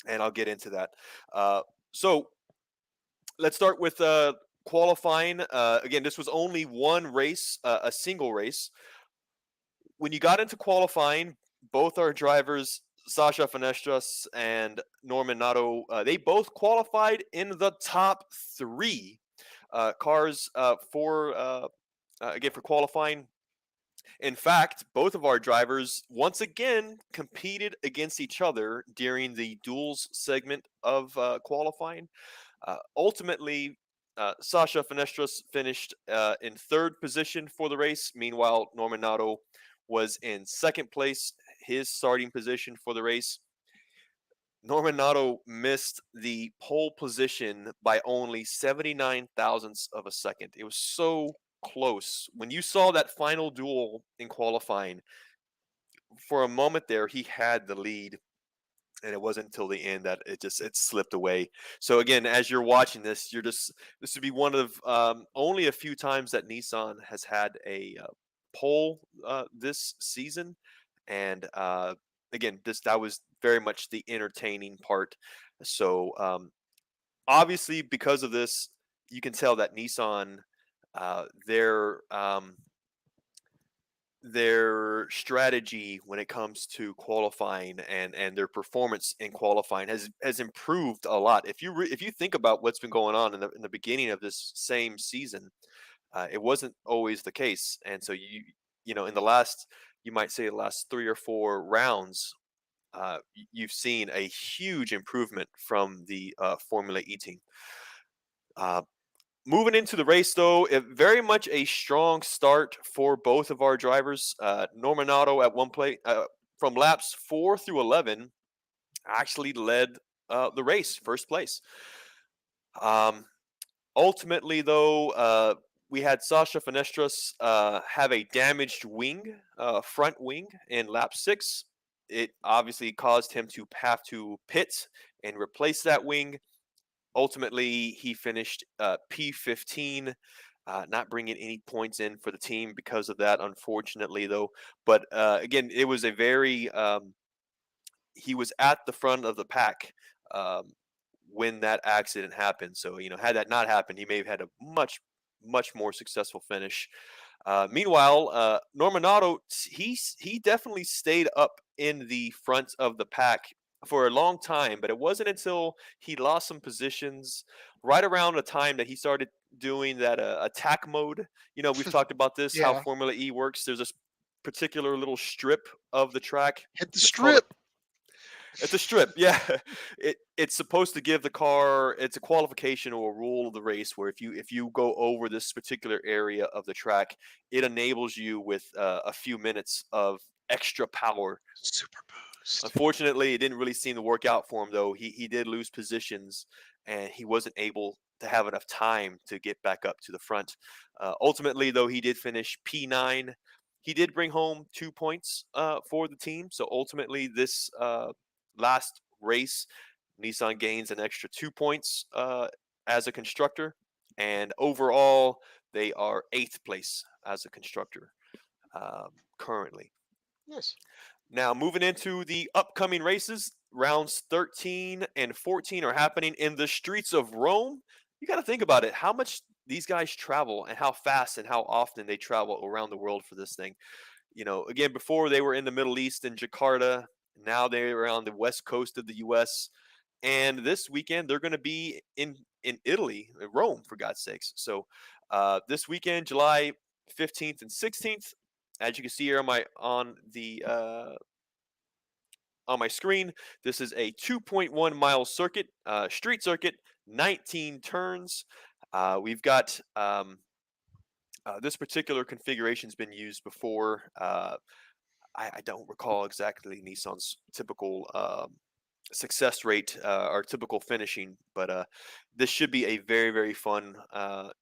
S1: and I'll get into that. So let's start with qualifying. Again, this was only one race, a single race. When you got into qualifying, both our drivers, Sasha Fenestras and Norman Nato, they both qualified in the top three cars for qualifying. In fact, both of our drivers once again competed against each other during the duels segment of qualifying. Ultimately, Sasha Fenestras finished in third position for the race. Meanwhile, Norman Nato was in second place, his starting position for the race. Norman Nato missed the pole position by only 79 thousandths of a second. It was so close. When you saw that final duel in qualifying, for a moment there, he had the lead, and it wasn't until the end that it slipped away. So again, as you're watching this, this would be one of only a few times that Nissan has had a pole this season, and again, that was very much the entertaining part. So obviously, because of this, you can tell that Nissan, uh, their um, their strategy when it comes to qualifying and their performance in qualifying has improved a lot. If you think about what's been going on in the beginning of this same season, it wasn't always the case, and so in the last, you might say, the last 3 or 4 rounds, you've seen a huge improvement from the Formula E team. Uh, Moving into the race, though, very much a strong start for both of our drivers. Norman Nato at one play from laps 4 through 11 actually led the race, first place. Um, Ultimately, though, we had Sasha Fenestras have a damaged front wing in lap 6. It obviously caused him to have to pit and replace that wing. Ultimately, he finished P15, not bringing any points in for the team because of that, unfortunately, though. But again, it was he was at the front of the pack um, when that accident happened. So, had that not happened, he may have had a much, much more successful finish. Meanwhile, Norman Nato, he definitely stayed up in the front of the pack for a long time, but it wasn't until he lost some positions right around the time that he started doing that attack mode. We've talked about this, how
S2: Yeah.
S1: Formula E works. There's this particular little strip of the track.
S2: Hit the
S1: It's called a
S2: strip.
S1: it's a strip, yeah. It's supposed to give the car. It's a qualification or a rule of the race where if you go over this particular area of the track, it enables you with a few minutes of extra power.
S2: Super boost.
S1: Unfortunately, it didn't really seem to work out for him, though. He did lose positions, and he wasn't able to have enough time to get back up to the front. Ultimately, though, he did finish P9. He did bring home 2 points for the team. So ultimately, this last race, Nissan gains an extra 2 points as a constructor, and overall, They are eighth place as a constructor currently.
S2: Nice.
S1: Now, moving into the upcoming races, rounds 13 and 14 are happening in the streets of Rome. You got to think about it, how much these guys travel and how fast and how often they travel around the world for this thing. Again, before they were in the Middle East in Jakarta, now they're on the west coast of the US. And this weekend they're going to be in Italy, in Rome, for God's sakes. So this weekend, July 15th and 16th, as you can see here on my screen, this is a 2.1 mile circuit, street circuit, 19 turns. We've got this particular configuration has been used before. I don't recall exactly Nissan's typical success rate or typical finishing, but this should be a very, very fun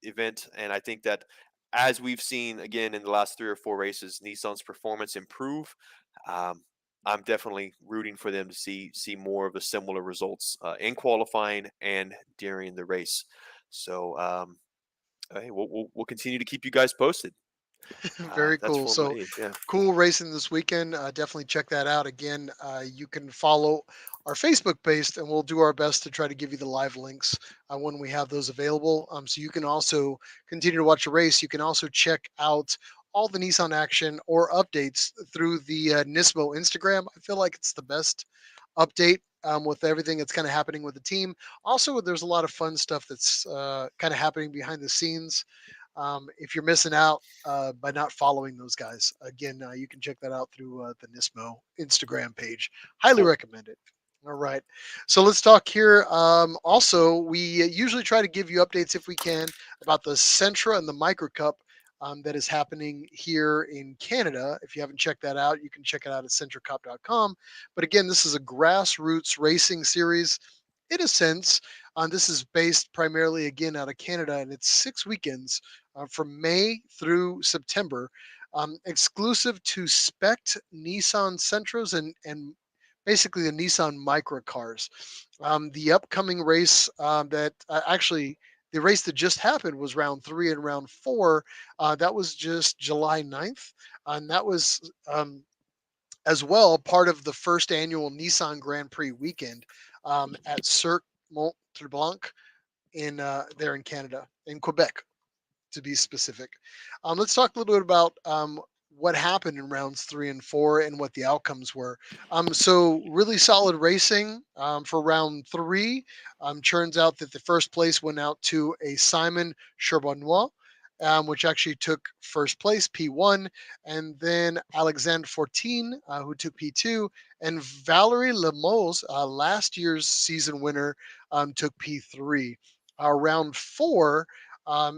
S1: event. And I think that as we've seen again in the last 3 or 4 races, Nissan's performance improve. Um, I'm definitely rooting for them to see more of the similar results in qualifying and during the race. So hey, we'll continue to keep you guys posted.
S2: Very
S1: That's
S2: cool.
S1: Formula
S2: So
S1: E. Yeah.
S2: cool racing this weekend. Definitely check that out. Again, you can follow our Facebook page, and we'll do our best to try to give you the live links when we have those available. So you can also continue to watch the race. You can also check out all the Nissan action or updates through the Nismo Instagram. I feel like it's the best update with everything that's kind of happening with the team. Also, there's a lot of fun stuff that's kind of happening behind the scenes. If you're missing out by not following those guys, again, you can check that out through the Nismo Instagram page. Highly
S1: Cool.
S2: recommend it. All right. So let's talk here. Also, we usually try to give you updates if we can about the Sentra and the Micro Cup that is happening here in Canada. If you haven't checked that out, you can check it out at centracup.com. But again, this is a grassroots racing series in a sense. This is based primarily again out of Canada, and it's 6 weekends from May through September, exclusive to spec Nissan Sentras and basically the Nissan Micra cars. The upcoming race that actually the race that just happened was round 3 and round 4. That was just July 9th. And that was as well part of the first annual Nissan Grand Prix weekend at Cirque Mont Tremblant in there in Canada, in Quebec to be specific. Let's talk a little bit about what happened in rounds 3 and 4 and what the outcomes were. So really solid racing for round 3. Turns out that the first place went out to a Simon Charbonnois, which actually took first place, P1, and then Alexandre Fortin, who took P2, and Valerie Lemos, last year's season winner, took P3. Round 4,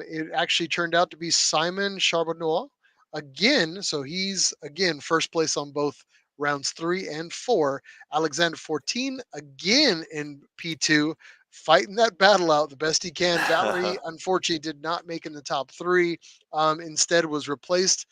S2: it actually turned out to be Simon Charbonnois again. So he's again first place on both rounds 3 and 4. Alexander 14 again in P2, fighting that battle out the best he can. Valerie, unfortunately, did not make in the top 3. Instead, was replaced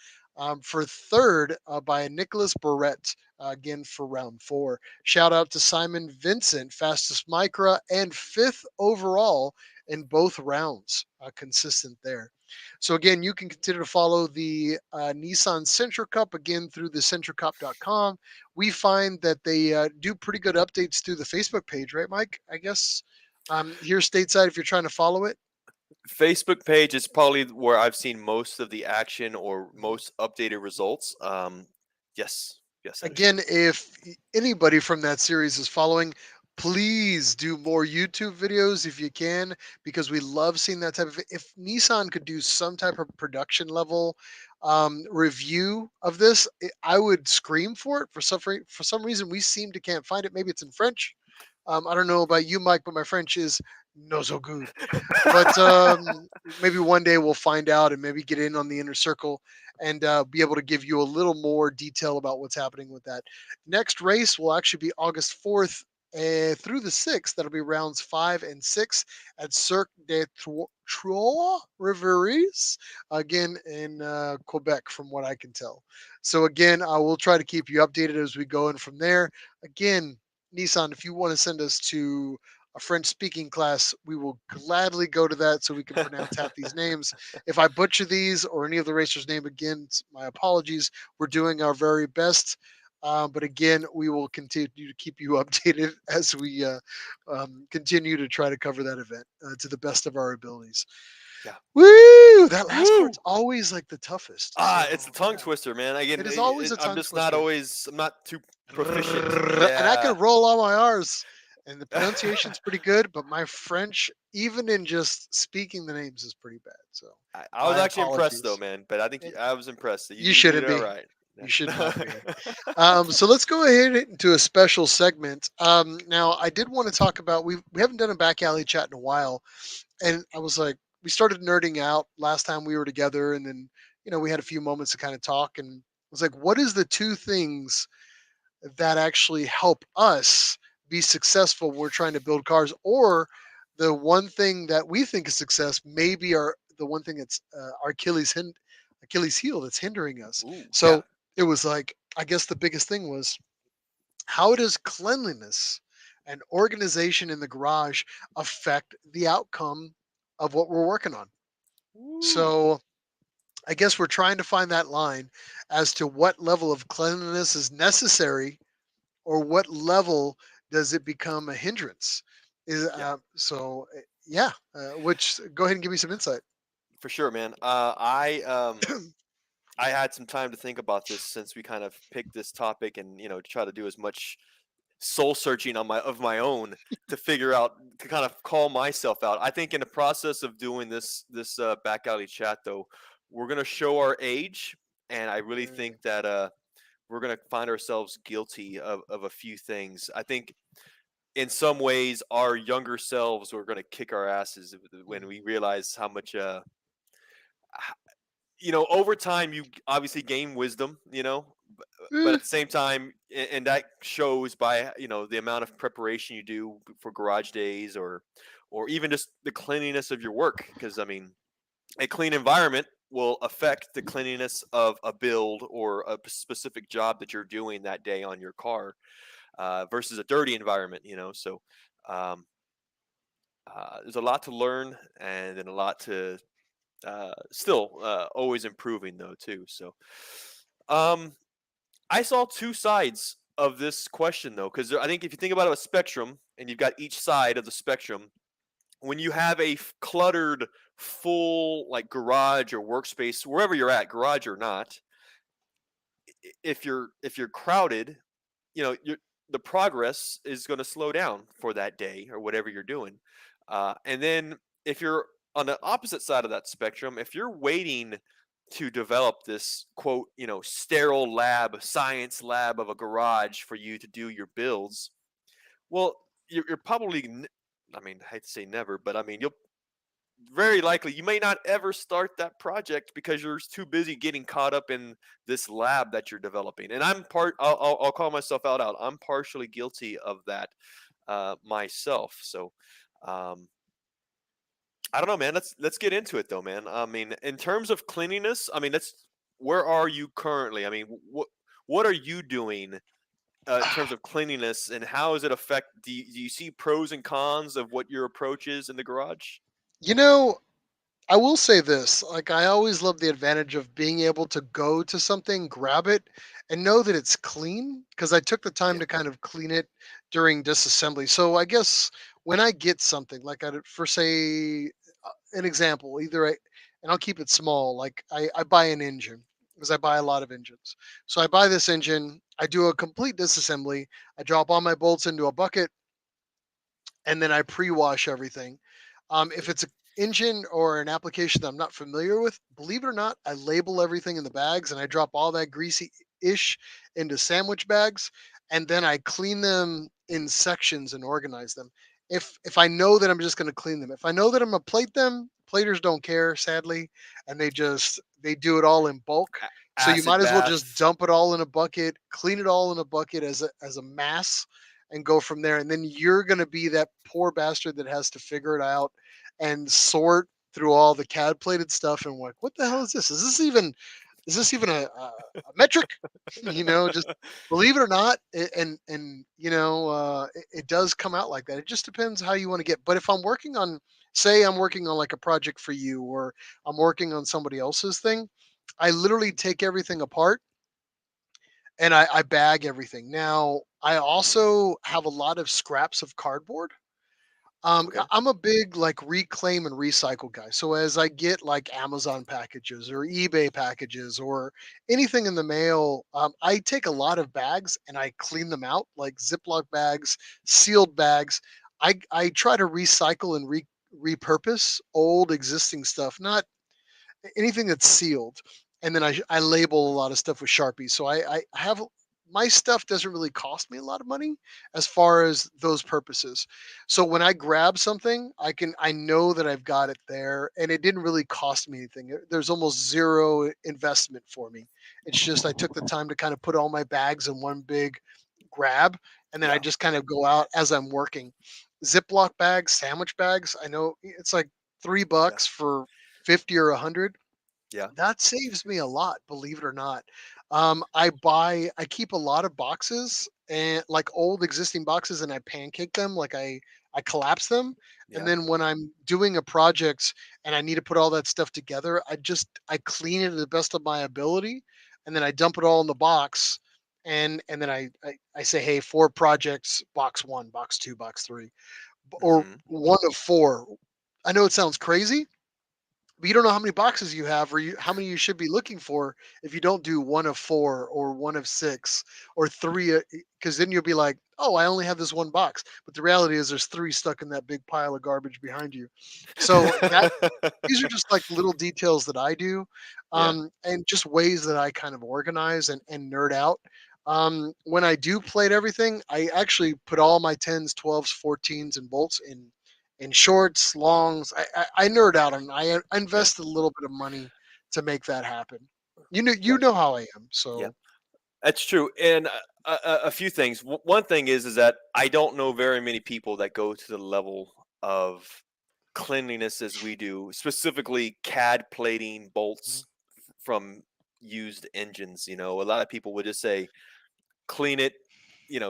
S2: for third by Nicholas Barrett. Again for round 4. Shout out to Simon Vincent, fastest Micra and 5th overall in both rounds, consistent there. So again, you can continue to follow the Nissan Sentra Cup again through the centracup.com. We find that they do pretty good updates through the Facebook page, right, Mike? I guess here stateside if you're trying to follow it.
S1: Facebook page is probably where I've seen most of the action or most updated results. Yes, yes, that is true.
S2: Again, if anybody from that series is following, please do more YouTube videos if you can, because we love seeing that type of. If Nissan could do some type of production level review of this, I would scream for it. For some reason, we seem to can't find it. Maybe it's in French. I don't know about you, Mike, but my French is no so good. But maybe one day we'll find out and maybe get in on the inner circle and be able to give you a little more detail about what's happening with that. Next race will actually be August 4th through the 6th. That'll be rounds 5 and 6 at Cirque de Trois Rivières, again in Quebec, from what I can tell. So, again, I will try to keep you updated as we go in from there. Again, Nissan, if you want to send us to a French speaking class, we will gladly go to that so we can pronounce half these names. If I butcher these or any of the racers' name again, my apologies. We're doing our very best. But again, we will continue to keep you updated as we continue to try to cover that event to the best of our abilities.
S1: Yeah.
S2: Woo! That last part's
S1: Woo!
S2: always like the toughest.
S1: It's the
S2: So
S1: tongue
S2: yeah,
S1: twister, man. Again,
S2: it is always a
S1: I'm
S2: tongue
S1: just not
S2: twister.
S1: always. I'm not too proficient.
S2: And I
S1: Yeah.
S2: can roll all my R's, and the pronunciation's pretty good, but my French, even in just speaking the names, is pretty bad. So
S1: I was
S2: my
S1: actually impressed though,
S2: apologies.
S1: man. But I think
S2: And
S1: I was impressed.
S2: you
S1: You did
S2: shouldn't
S1: it all
S2: be.
S1: right.
S2: You should not be.
S1: Yeah.
S2: So let's go ahead into a special segment. Now I did want to talk about we haven't done a back alley chat in a while, and I was like, we started nerding out last time we were together, and then we had a few moments to kind of talk, and I was like, what is the two things that actually help us be successful when we're trying to build cars, or the one thing that we think is success maybe our the one thing that's our Achilles heel that's hindering us.
S1: Ooh, yeah,
S2: So it was like, I guess the biggest thing was, how does cleanliness and organization in the garage affect the outcome of what we're working on?
S1: Ooh,
S2: So I guess we're trying to find that line as to what level of cleanliness is necessary, or what level does it become a hindrance? Is
S1: yeah,
S2: yeah. Which go ahead and give me some insight.
S1: for sure, man. I had some time to think about this since we kind of picked this topic, and try to do as much soul searching on my own to figure out, to kind of call myself out. I think in the process of doing this back alley chat though, we're gonna show our age, and I really
S2: Mm,
S1: think that we're gonna find ourselves guilty of a few things. I think in some ways our younger selves were gonna kick our asses when we
S2: mm,
S1: realize how much over time you obviously gain wisdom, but
S2: eh,
S1: at the same time, and that shows by the amount of preparation you do for garage days, or even just the cleanliness of your work, because I mean, a clean environment will affect the cleanliness of a build or a specific job that you're doing that day on your car, versus a dirty environment, so um, there's a lot to learn, and then a lot to still always improving though too. So um, I saw two sides of this question though, because I think if you think about a spectrum and you've got each side of the spectrum, when you have a cluttered, full like garage or workspace, wherever you're at, garage or not, if you're crowded, the progress is going to slow down for that day or whatever you're doing. And then if you're on the opposite side of that spectrum, if you're waiting to develop this quote, sterile lab, science lab of a garage for you to do your builds, well, you're probably, I mean, I hate to say never, but I mean, you'll very likely you may not ever start that project because you're too busy getting caught up in this lab that you're developing. And I'll call myself out. I'm partially guilty of that myself. So um, I don't know, man. Let's get into it though, man. I mean, in terms of cleanliness, I mean, where are you currently? I mean, what are you doing in terms of cleanliness, and how does it affect? Do you see pros and cons of what your approach is in the garage?
S2: you know, I will say this, like, I always love the advantage of being able to go to something, grab it, and know that it's clean, because I took the time
S1: Yeah.
S2: to kind of clean it during disassembly. So I guess when I get something, like, for say, an example, and I'll keep it small, like I buy an engine, because I buy a lot of engines. So I buy this engine, I do a complete disassembly, I drop all my bolts into a bucket, and then I pre-wash everything. If it's an engine or an application that I'm not familiar with, believe it or not, I label everything in the bags, and I drop all that greasy ish into sandwich bags, and then I clean them in sections and organize them. If I know that I'm just going to clean them, if I know that I'm going to plate them, platers don't care, sadly, and they do it all in bulk. So you
S1: Acid
S2: might as well just
S1: bath.
S2: dump it all in a bucket, clean it all in a bucket as a mass, and go from there. And then you're going to be that poor bastard that has to figure it out and sort through all the CAD plated stuff and like, what the hell is this? Is this even is this even a metric? Just believe it or not, and it does come out like that. It just depends how you want to get. But if I'm working on, say, I'm working on like a project for you, or I'm working on somebody else's thing, I literally take everything apart and I bag everything. Now, I
S1: Hmm.
S2: also have a lot of scraps of cardboard.
S1: Okay.
S2: I'm a big like reclaim and recycle guy. So as I get like Amazon packages or eBay packages or anything in the mail, I take a lot of bags and I clean them out, like Ziploc bags, sealed bags. I try to recycle and repurpose old existing stuff, not anything that's sealed. And then I label a lot of stuff with Sharpie. So I have my stuff doesn't really cost me a lot of money as far as those purposes. So when I grab something, I know that I've got it there and it didn't really cost me anything. There's almost zero investment for me. It's just I took the time to kind of put all my bags in one big grab and then I
S1: Yeah.
S2: just kind of go out as I'm working. Ziploc bags, sandwich bags, I know it's like three
S1: Yeah.
S2: bucks for 50 or 100.
S1: Yeah.
S2: That saves me a lot, believe it or not. I keep a lot of boxes and like old existing boxes and I pancake them, like I collapse them. And
S1: Yeah.
S2: then when I'm doing a project and I need to put all that stuff together, I clean it to the best of my ability and then I dump it all in the box. And then I say, hey, 4 projects, box one, box two, box three, or
S1: Hmm.
S2: one of four. I know it sounds crazy, but you don't know how many boxes you have or how many you should be looking for if you don't do one of four or one of six or three, because then you'll be like, oh, I only have this one box, but the reality is there's three stuck in that big pile of garbage behind you. So that these are just like little details that I do,
S1: Yeah.
S2: and just ways that I kind of organize and nerd out. When I do plate everything, I actually put all my 10s, 12s, 14s, and bolts in shorts, longs. I nerd out on. I
S1: Yeah.
S2: invested a little bit of money to make that happen. You
S1: That,
S2: know how I am.
S1: yeah.
S2: So
S1: That's true. And a few things. One thing is that I don't know very many people that go to the level of cleanliness as we do, specifically CAD plating
S2: Mhm,
S1: bolts from used engines. A lot of people would just say, clean it,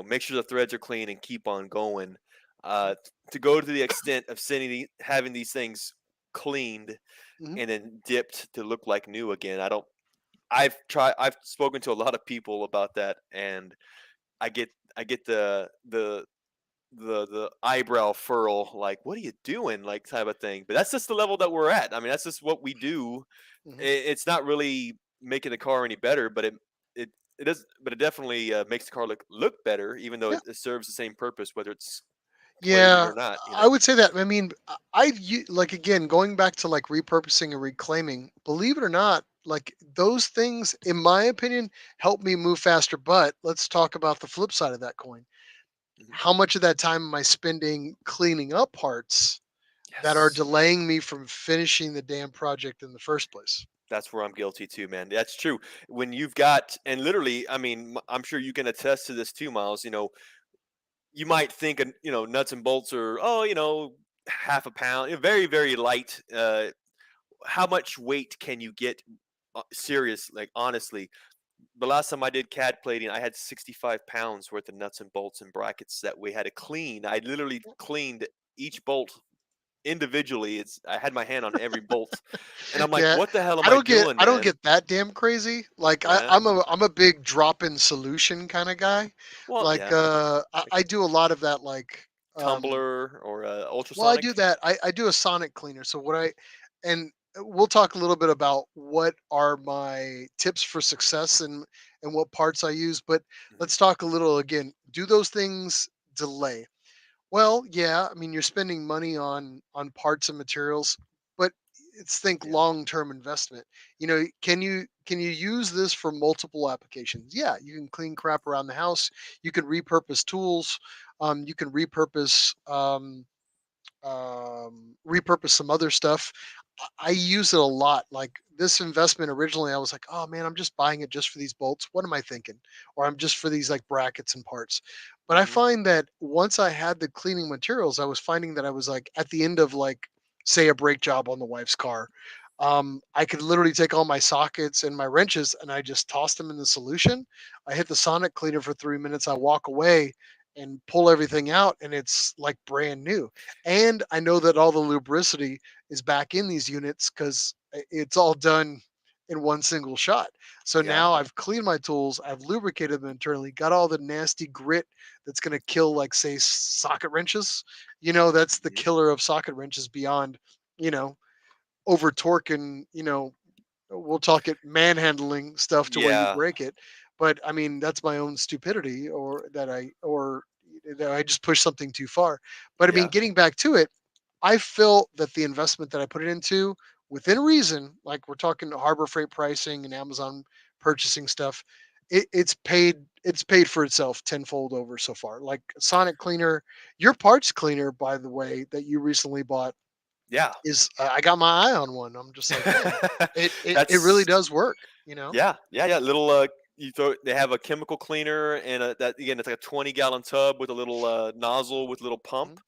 S1: make sure the threads are clean and keep on going.
S2: mhm,
S1: To go to the extent of having these things cleaned
S2: mhm.
S1: and then dipped to look like new again, I don't. I've spoken to a lot of people about that, and I get I get the eyebrow furl, like, what are you doing, like, type of thing. But that's just the level that we're at. I mean, that's just what we do.
S2: Mhm.
S1: It's not really making the car any better, but it it does, but it definitely makes the car look better, even though
S2: Yeah.
S1: it serves the same purpose, whether it's plating
S2: Yeah,
S1: or not.
S2: I would say that. I mean, like again going back to like repurposing and reclaiming. Believe it or not, like those things, in my opinion, help me move faster. But let's talk about the flip side of that coin.
S1: Mhm.
S2: How much of that time am I spending cleaning up parts that are
S1: Yes.
S2: delaying me from finishing the damn project in the first place?
S1: That's where I'm guilty too, man. That's true. When you've got, and literally, I mean, I'm sure you can attest to this too, Miles. You might think, nuts and bolts are, oh, half a pound, very, very light. How much weight can you get? Serious, like, honestly, the last time I did CAD plating, I had 65 pounds worth of nuts and bolts and brackets that we had to clean. I literally cleaned each bolt individually. I had my hand on every bolt, and I'm like,
S2: Yeah,
S1: what the hell am I doing,
S2: I don't
S1: man?
S2: get that damn crazy. Like
S1: Yeah.
S2: I'm a big drop-in solution kind of guy.
S1: Well,
S2: Like
S1: yeah, like
S2: I
S1: a
S2: do a lot of that like
S1: tumbler or
S2: well, I do
S1: ultrasonic.
S2: that. I do a sonic cleaner. So what I and we'll talk a little bit about what are my tips for success and what parts I use, but
S1: Mhm.
S2: let's talk a little again. Do those things delay? Well, yeah, I mean you're spending money on parts and materials, but it's think
S1: Yeah,
S2: long-term investment. Can you use this for multiple applications? Yeah, you can clean crap around the house. You can repurpose tools. You can repurpose some other stuff. I use it a lot. Like this investment originally, I was like, oh man, I'm just buying it just for these bolts. What am I thinking? Or I'm just for these like brackets and parts. But I
S1: hmm,
S2: find that once I had the cleaning materials, I was finding that I was like at the end of like, say, a brake job on the wife's car. I could literally take all my sockets and my wrenches and I just toss them in the solution. I hit the sonic cleaner for 3 minutes. I walk away and pull everything out, and it's like brand new. And I know that all the lubricity is back in these units because it's all done in one single shot. So
S1: Yeah.
S2: now I've cleaned my tools, I've lubricated them internally, got all the nasty grit that's going to kill, like, say, socket wrenches. That's the
S1: Mhm.
S2: killer of socket wrenches beyond, you know, over torque and, we'll talk it manhandling stuff to where you
S1: Yeah.
S2: break it. But I mean, that's my own stupidity, or that I just push something too far. But I mean,
S1: Yeah.
S2: getting back to it, I felt that the investment that I put it into, within reason, like we're talking Harbor Freight pricing and Amazon purchasing stuff, it's paid for itself tenfold over so far. Like Sonic Cleaner, your parts cleaner, by the way, that you recently bought,
S1: Yeah.
S2: is I got my eye on one. I'm just like, man, it really
S1: That's
S2: does work.
S1: yeah, yeah, yeah. Little you throw. They have a chemical cleaner and that again. It's like a 20-gallon tub with a little nozzle with a little
S2: Mhm.
S1: pump,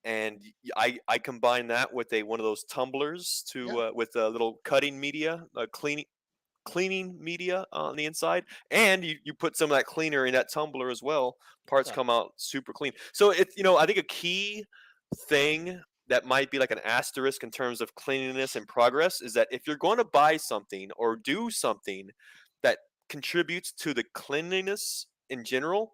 S1: and I combine that with a one of those tumblers
S2: Yeah,
S1: to with a little cutting media, cleaning media on the inside, and you put some of that cleaner in that tumbler as well. Parts
S2: yeah,
S1: come out super clean. So it's I think a key thing that might be like an asterisk in terms of cleanliness and progress is that if you're going to buy something or do something that contributes to the cleanliness in general,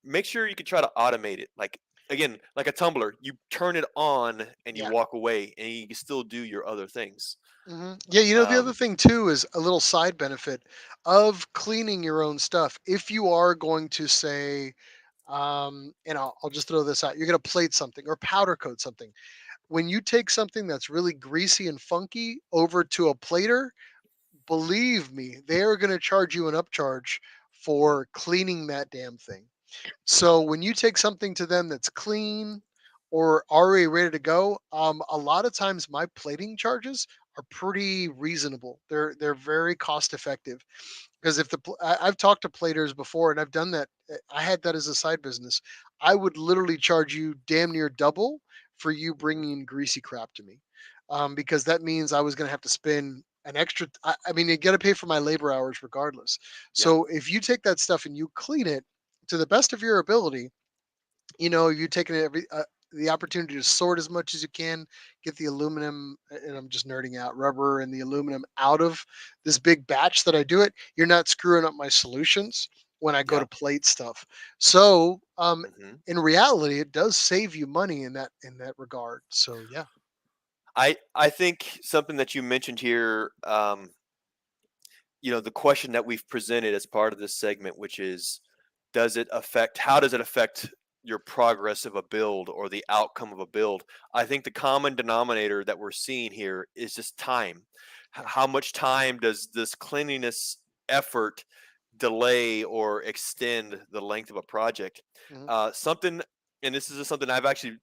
S1: make sure you can try to automate it. Like again, like a tumbler, you turn it on and you
S2: yeah.
S1: walk away, and you can still do your other things.
S2: Yeah, the other
S1: Um,
S2: thing too is a little side benefit of cleaning your own stuff. If you are going to say, and I'll just throw this out, you're going to plate something or powder coat something. When you take something that's really greasy and funky over to a plater, believe me, they are going to charge you an upcharge
S1: mhm,
S2: for cleaning that damn thing. So when you take something to them that's clean or already ready to go, a lot of times my plating charges are pretty reasonable. They're very cost effective because I've talked to platers before, and I've done that. I had that as a side business. I would literally charge you damn near double for you
S1: mhm.
S2: bringing greasy crap to me, because that means I was going to have to spend an extra. I mean, you got to pay for my labor hours regardless.
S1: Yeah.
S2: So if you take that stuff and you clean it to the best of your ability, you're taking the opportunity to sort as much as you can, get the aluminum, and I'm just nerding out, rubber and the aluminum out of this big batch that I do it. You're not screwing up my solutions when I go
S1: Yeah.
S2: to plate stuff. So,
S1: Hmm.
S2: in reality, it does save you money in that regard. So yeah,
S1: I think something that you mentioned here, the question that we've presented as part of this segment, which is, how does it affect your progress of a build or the outcome of a build? I think the common denominator that we're seeing here is just time.
S2: yeah,
S1: How much time does this cleanliness effort delay or extend the length of a project?
S2: mhm,
S1: Something, and this is just something I've actually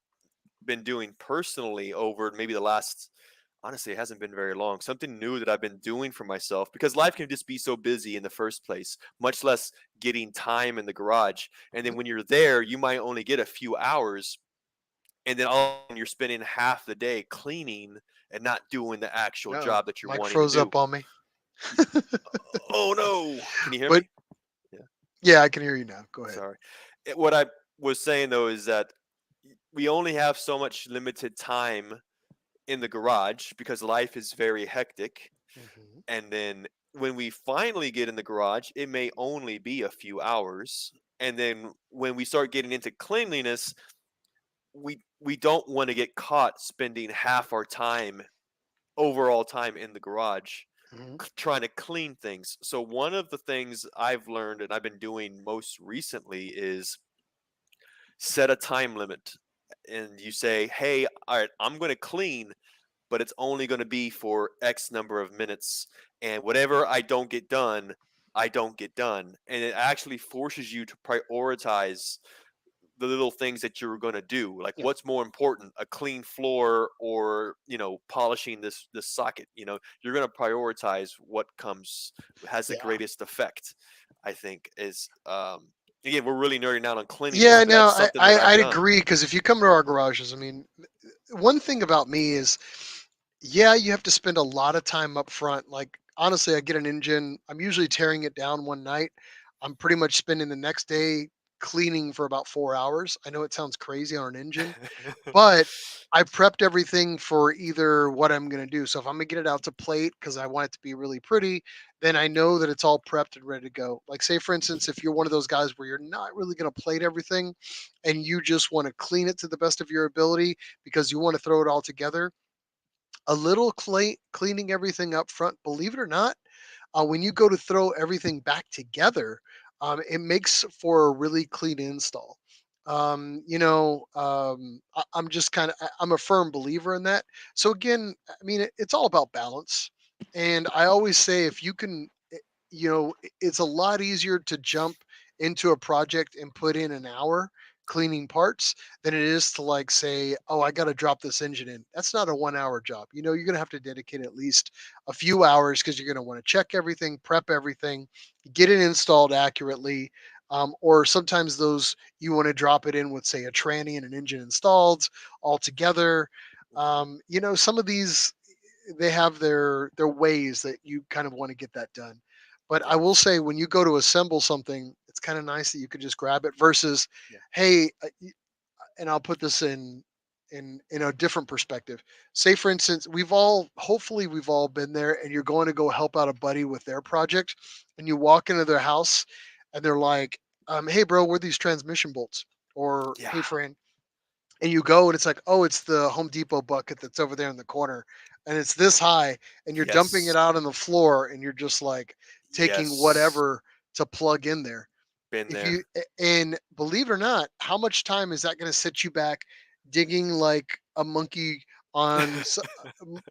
S1: been doing personally over maybe the last, honestly, it hasn't been very long. Something new that I've been doing for myself because life can just be so busy in the first place, much less getting time in the garage. And
S2: mhm.
S1: then when you're there, you might only get a few hours, and then all of a sudden you're spending half the day cleaning and not doing the actual
S2: Uh-oh,
S1: job that you're
S2: Mike
S1: wanting to
S2: froze
S1: do.
S2: up on me.
S1: Y- Oh no! Can you hear
S2: But
S1: me? Yeah,
S2: yeah, I can hear you now. Go ahead.
S1: sorry. What I was saying though is that we only have so much limited time in the garage because life is very hectic.
S2: Mhm.
S1: And then when we finally get in the garage, it may only be a few hours. And then when we start getting into cleanliness, we don't want to get caught spending half our time, overall time in the garage
S2: Mhm.
S1: trying to clean things. So one of the things I've learned and I've been doing most recently is set a time limit. And you say, "Hey, all right, I'm going to clean, but it's only going to be for X number of minutes. And whatever I don't get done, I don't get done." And it actually forces you to prioritize the little things that you're going to do. Like
S2: Yeah,
S1: what's more important, a clean floor or, polishing this socket, you're going to prioritize what comes has the
S2: yeah.
S1: greatest effect, I think is again, we're really nerding out on cleanliness,
S2: Yeah,
S1: but
S2: no,
S1: that's
S2: I,
S1: something that
S2: I
S1: I've
S2: I'd
S1: done.
S2: agree because if you come to our garages, I mean, one thing about me is Yeah, you have to spend a lot of time up front. Like, honestly, I get an engine, I'm usually tearing it down one night. I'm pretty much spending the next day cleaning for about 4 hours. I know it sounds crazy on an engine, but I prepped everything for either what I'm going to do. So if I'm going to get it out to plate because I want it to be really pretty, then I know that it's all prepped and ready to go. Like, say, for instance, if you're one of those guys where you're not really going to plate everything and you just want to clean it to the best of your ability because you want to throw it all together, a little cleaning everything up front, believe it or not, when you go to throw everything back together, it makes for a really clean install. I'm just I'm a firm believer in that. So again, I mean, it's all about balance. And I always say, if you can, it's a lot easier to jump into a project and put in an hour cleaning parts than it is to, like, say, oh, I got to drop this engine in. That's not a 1 hour job. You're going to have to dedicate at least a few hours because you're going to want to check everything, prep everything, get it installed accurately. Or sometimes those, you want to drop it in with, say, a tranny and an engine installed all together.
S1: Mhm.
S2: Some of these, they have their ways that you kind of want to get that done. But I
S1: Yeah.
S2: will say, when you go to assemble something, it's kind of nice that you could just grab it versus,
S1: Yeah.
S2: hey, and I'll put this in a different perspective. Say, for instance, hopefully we've all been there, and you're going to go help out a buddy with their project, and you walk into their house, and they're like, "Hey, bro, where are these transmission bolts?" Or,
S1: Yeah.
S2: "Hey, friend," and you go and it's like, "Oh, it's the Home Depot bucket that's over there in the corner, and it's this high, and you're dumping
S1: Yes.
S2: it out on the floor, and you're just like taking
S1: Yes.
S2: whatever to plug in there."
S1: Been
S2: If
S1: there.
S2: you and believe it or not, how much time is that going to set you back digging like a monkey on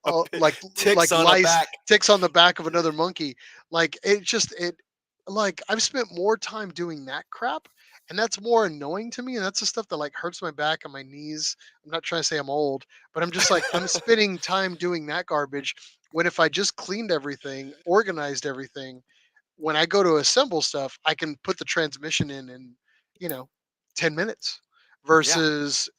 S1: A
S2: like
S1: ticks on a
S2: lice
S1: back.
S2: ticks on the back of another monkey? Like, like, I've spent more time doing that crap, and that's more annoying to me, and that's the stuff that, like, hurts my back and my knees. I'm not trying to say I'm old, but I'm just like, I'm spending time doing that garbage, when if I just cleaned everything, organized everything, when I go to assemble stuff, I can put the transmission in, you know, 10 minutes
S1: Yeah.
S2: versus,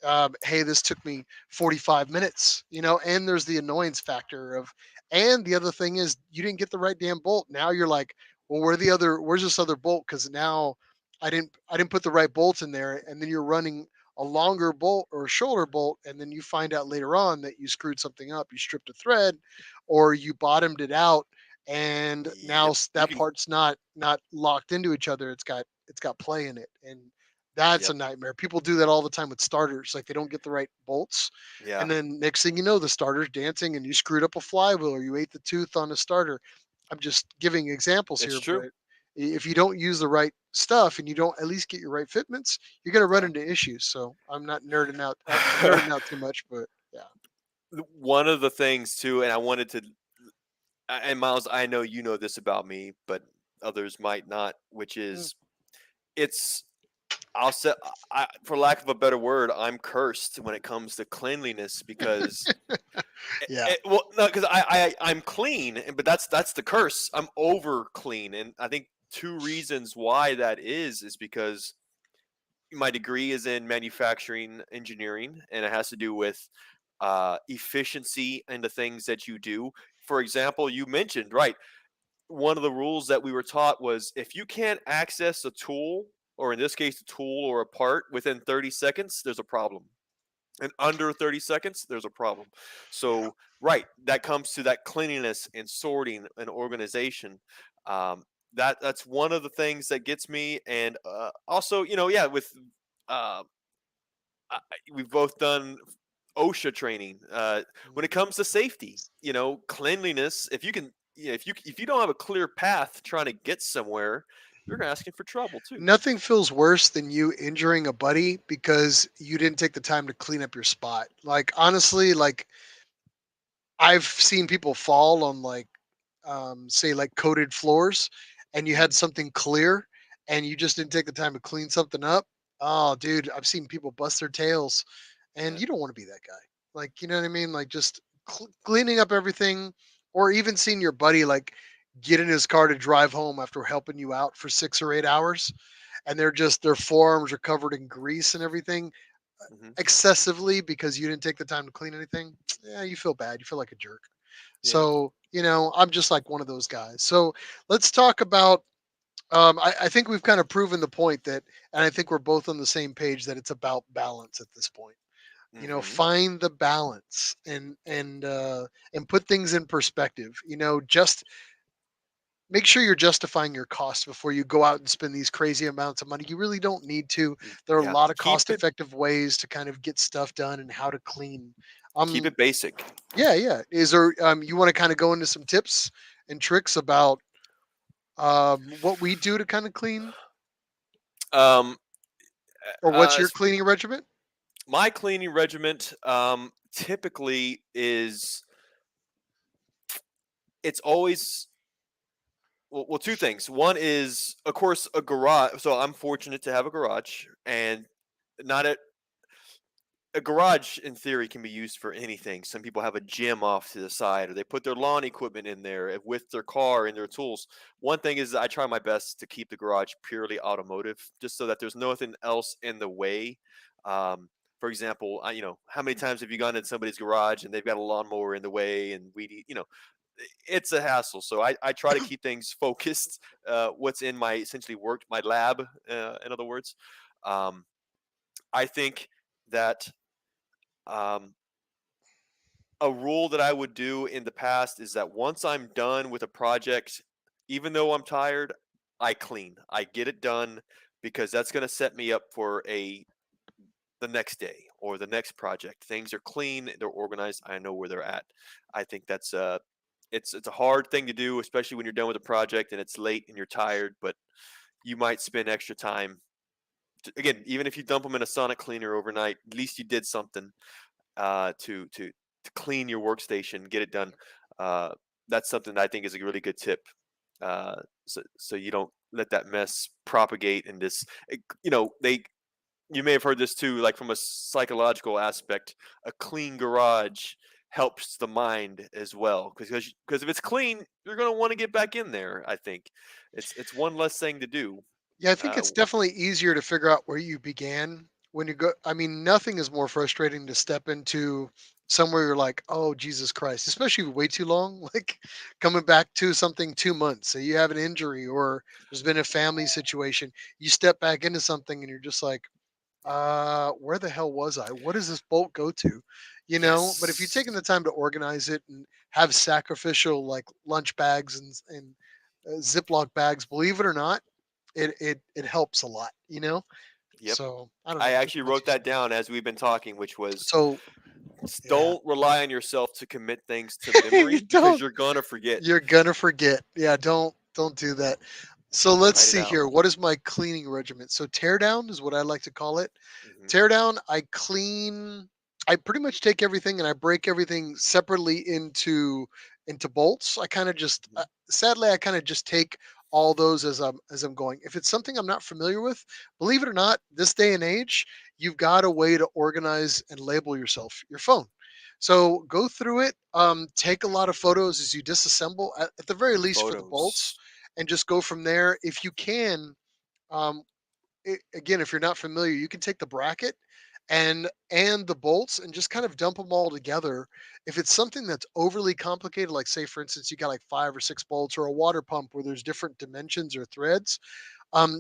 S2: hey, this took me 45 minutes, and there's the annoyance factor of, and the other thing is, you didn't get the right damn bolt. Now you're like, well, where's this other bolt? Cause now I didn't put the right bolt in there. And then you're running a longer bolt or a shorter bolt. And then you find out later on that you screwed something up. You stripped a thread, or you bottomed it out, and now
S1: Yep. You
S2: that
S1: can.
S2: part's not locked into each other. It's got play in it, and that's a
S1: Yep.
S2: nightmare. People do that all the time with starters. Like, they don't get the right bolts,
S1: Yeah.
S2: and then next thing you know, the starter's dancing, and you screwed up a flywheel, or you ate the tooth on a starter. I'm just giving examples
S1: It's
S2: here,
S1: true.
S2: but if you don't use the right stuff and you don't at least get your right fitments, you're going to run
S1: Yeah.
S2: into issues. So I'm not nerding out too much, but yeah.
S1: One of the things too, and I wanted to, and Miles, I know you know this about me, but others might not, which
S2: Mm.
S1: is, it's, I'll say, for lack of a better word, I'm cursed when it comes to cleanliness because,
S2: Yeah.
S1: well, no, because I'm clean, but that's the curse. I'm over clean, and I think two reasons why that is because my degree is in manufacturing engineering, and it has to do with efficiency and the things that you do. For example, you mentioned, right, one of the rules that we were taught was if you can't access a tool, or in this case, a tool or a part within 30 seconds, there's a problem. And under 30 seconds, there's a problem.
S2: Yeah.
S1: So, right, that comes to that cleanliness and sorting and organization. Um, that's one of the things that gets me. And also, yeah, with uh, we've both done OSHA training. When it
S2: Mhm.
S1: comes to safety, cleanliness. If you can, if you don't have a clear path trying to get somewhere, you're asking for trouble too.
S2: Nothing feels worse than you injuring a buddy because you didn't take the time to clean up your spot. Like, honestly, like, I've seen people fall on, like, say, like, coated floors, and you had
S1: Mm,
S2: something clear, and you just didn't take the time to clean something up. Oh, dude, I've seen people bust their tails, and
S1: yeah,
S2: you don't want to be that guy. Like, you know what I mean? Like, just cleaning up everything, or even seeing your buddy, like, get in his car to drive home after helping you out for 6 or 8 hours, and their forearms are covered in grease and everything.
S1: Hmm.
S2: excessively because you didn't take the time to clean anything, yeah, you feel bad. You feel like a jerk.
S1: Yeah.
S2: So, I'm just like one of those guys. So let's talk about. I think we've kind of proven the point that, and I think we're both on the same page that it's about balance at this point.
S1: Hmm.
S2: Find the balance and put things in perspective. Just make sure you're justifying your cost before you go out and spend these crazy amounts of money. You really don't need to. There are a
S1: Yeah.
S2: lot of cost-effective ways to kind of get stuff done and how to clean.
S1: Keep
S2: Um,
S1: it basic.
S2: yeah, yeah. Is there you want to kind of go into some tips and tricks about what we do to kind of clean,
S1: Um,
S2: or what's your
S1: s-
S2: cleaning regimen?
S1: my cleaning regiment typically is it's always well, two things. One is, of course, a garage. So I'm fortunate to have a garage, and not a garage in theory can be used for anything. Some people have a gym off to the side, or they put their lawn equipment in there with their car and their tools. One thing is I try my best to keep the garage purely automotive, just so that there's nothing else in the way. For example, how many times have you gone in somebody's garage and they've got a lawnmower in the way and it's a hassle. So I try to keep things focused. What's in my essentially work, my lab, in other words. Um, I think that um, a rule that I would do in the past is that once I'm done with a project, even though I'm tired, I clean. I get it done because that's going to set me up for the next day or the next project. Things are clean, they're organized, I know where they're at. I think that's it's a hard thing to do, especially when you're done with a project and it's late and you're tired, but you might spend extra time. Again, even if you dump them in a sonic cleaner overnight, at least you did something to clean your workstation, get it done. Uh, that's something that I think is a really good tip. So you don't let that mess propagate and they you may have heard this too, like from a psychological aspect, a clean garage helps the mind as well because if it's clean, you're going to want to get back in there. I think it's one less thing to do.
S2: Yeah, I think
S1: Uh,
S2: it's definitely easier to figure out where you began when you go. I mean, nothing is more frustrating to step into somewhere you're like, oh, Jesus Christ, especially way too long, like coming back to something 2 months. So you have an injury or there's been a family situation. You step back into something and you're just like, where the hell was I? What does this bolt go to? But if you've
S1: yes.
S2: taken the time to organize it and have sacrificial like lunch bags and Ziploc bags, believe it or not, it helps a lot.
S1: Yep.
S2: So I don't
S1: I
S2: know. Just
S1: actually
S2: my
S1: wrote
S2: two
S1: that
S2: cents.
S1: down as we've been talking, which was
S2: So yeah,
S1: don't rely on yourself to commit things to
S2: you
S1: memory because
S2: don't.
S1: you're gonna forget.
S2: You're gonna forget. Yeah, don't do that. So let's
S1: Write it
S2: see
S1: out.
S2: here. What is my cleaning regimen? So tear down is what I like to call it.
S1: Hmm.
S2: Tear down, I clean. I pretty much take everything and I break everything separately into bolts. I kind of just
S1: Hmm.
S2: sadly I kind of just take all those as I'm going. If it's something I'm not familiar with, believe it or not, this day and age, you've got a way to organize and label yourself, your phone. So go through it. Take a lot of photos as you disassemble, at the very least for the bolts,
S1: Photos.
S2: and just go from there. If you can, um, again, if you're not familiar, you can take the bracket and the bolts and just kind of dump them all together. If it's something that's overly complicated, like say for instance, you got like 5 or 6 bolts or a water pump where there's different dimensions or threads,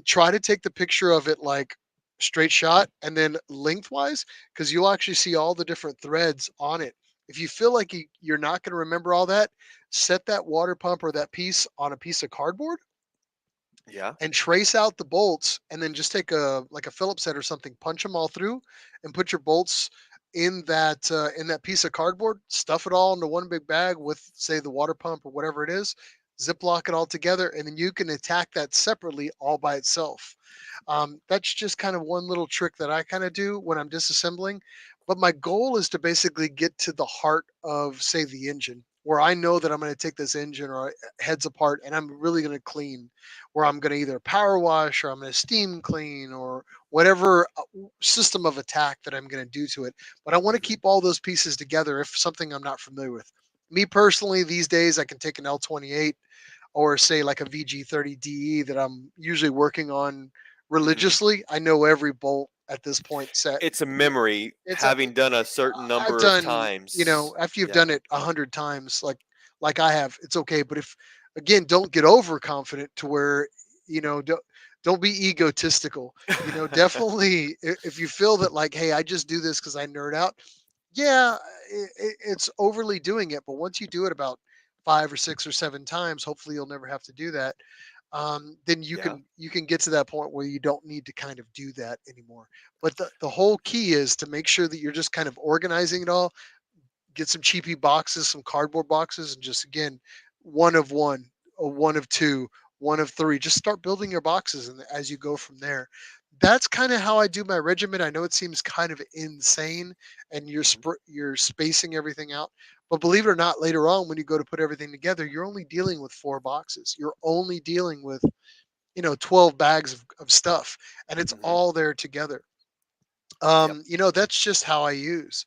S2: try to take the picture of it like straight shot and then lengthwise because you'll actually see all the different threads on it. If you feel like you're not going to remember all that, set that water pump or that piece on a piece of cardboard
S1: Yeah.
S2: and trace out the bolts and then just take a like a Phillips head or something, punch them all through and put your bolts in that piece of cardboard, stuff it all into one big bag with say the water pump or whatever it is, ziplock it all together, and then you can attack that separately all by itself. That's just kind of one little trick that I kind of do when I'm disassembling. But my goal is to basically get to the heart of, say, the engine, where I know that I'm going to take this engine or heads apart and I'm really going to clean, where I'm going to either power wash or I'm going to steam clean or whatever system of attack that I'm going to do to it. But I want to
S1: Hmm.
S2: keep all those pieces together if something I'm not familiar with. Me personally, these days, I can take an L28 or say like a VG30DE that I'm usually working on
S1: Hmm.
S2: religiously. I know every bolt, at this point set.
S1: It's a
S2: You know,
S1: memory
S2: it's a
S1: having done a certain
S2: I've
S1: number of
S2: done,
S1: times.
S2: after you've
S1: Yeah.
S2: done it 100 times, like I have, it's okay. But if again, don't get overconfident to where don't be egotistical. Definitely if you feel that like, hey, I just do this because I nerd out. Yeah, it's overly doing it. But once you do it about 5 or 6 or 7 times, hopefully you'll never have to do that. Then you
S1: Yeah.
S2: can get to that point where you don't need to kind of do that anymore. But the whole key is to make sure that you're just kind of organizing it all. Get some cheapy boxes, some cardboard boxes, and just again, one of one, a one of two, one of three. Just start building your boxes, and as you go from there, that's kind of how I do my regimen. I know it seems kind of insane, and
S1: Mhm.
S2: you're spacing everything out, but believe it or not, later on when you go to put everything together, you're only dealing with 4 boxes. You're only dealing with 12 bags of stuff, and it's
S1: Mhm.
S2: all there together.
S1: Yep.
S2: That's just how I use.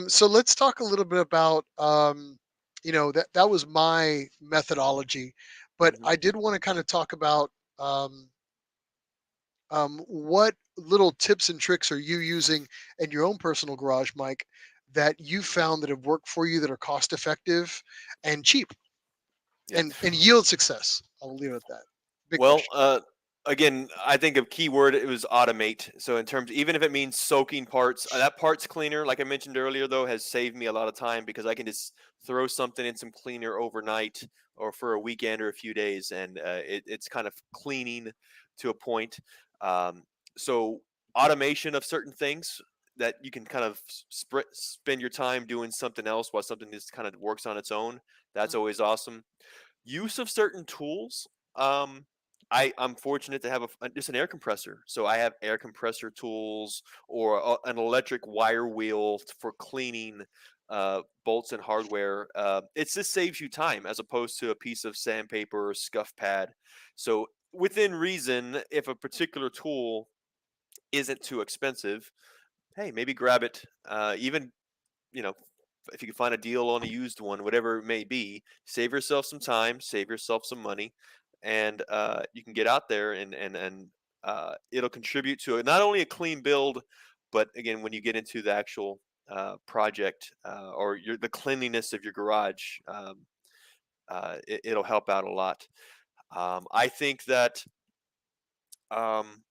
S2: So let's talk a little bit about that was my methodology, but
S1: Mhm.
S2: I did want to kind of talk about um, what little tips and tricks are you using in your own personal garage, Mike, that you
S1: Mhm.
S2: found that have worked for you that are cost effective and cheap
S1: Yeah.
S2: and yield success. I'll leave it at that. Big
S1: Well,
S2: question.
S1: again, I think a key word it was automate. So in terms, even if it means soaking parts, that parts cleaner, like I mentioned earlier, though, has saved me a lot of time because I can just throw something in some cleaner overnight or for a weekend or a few days, and it's kind of cleaning to a point. Um, so automation of certain things that you can kind of spend your time doing something else while something just kind of works on its own. That's
S2: Mm.
S1: always awesome. Use of certain tools. Um, I'm fortunate to have just an air compressor, so I have air compressor tools or an electric wire wheel for cleaning bolts and hardware. It just saves you time as opposed to a piece of sandpaper or scuff pad. So within reason, if a particular tool isn't too expensive, hey, maybe grab it. Even you know, if you can find a deal on a used one, whatever it may be, save yourself some time, save yourself some money, and you can get out there and it'll contribute to it, not only a clean build, but again, when you get into the actual project or the cleanliness of your garage, it'll help out a lot. I think that um,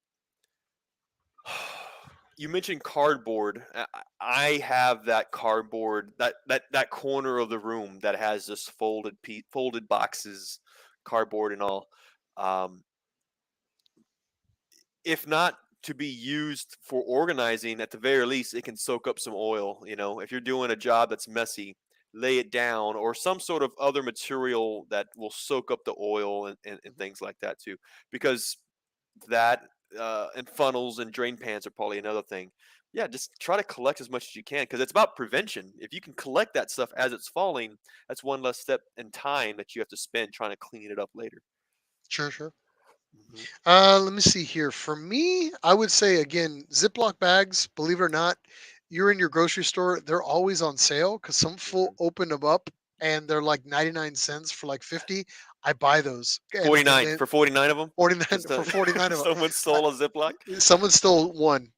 S1: you mentioned cardboard. I have that cardboard, that corner of the room that has this folded boxes, cardboard and all. Um, if not to be used for organizing, at the very least, it can soak up some oil. If you're doing a job that's messy, lay it down or some sort of other material that will soak up the oil and things like that too. Because that and funnels and drain pans are probably another thing. Yeah, just try to collect as much as you can because it's about prevention. If you can collect that stuff as it's falling, that's one less step in time that you have to spend trying to clean it up later.
S2: Sure, sure.
S1: Hmm.
S2: Let me see here. For me, I would say again, Ziploc bags, believe it or not, you're in your grocery store, they're always on sale because some
S1: Hmm.
S2: full open them up and they're like 99 cents for like 50. I buy those. And
S1: 49
S2: then
S1: for 49 of them.
S2: 49
S1: Just
S2: for 49 of them.
S1: someone stole a Ziploc.
S2: Someone stole one,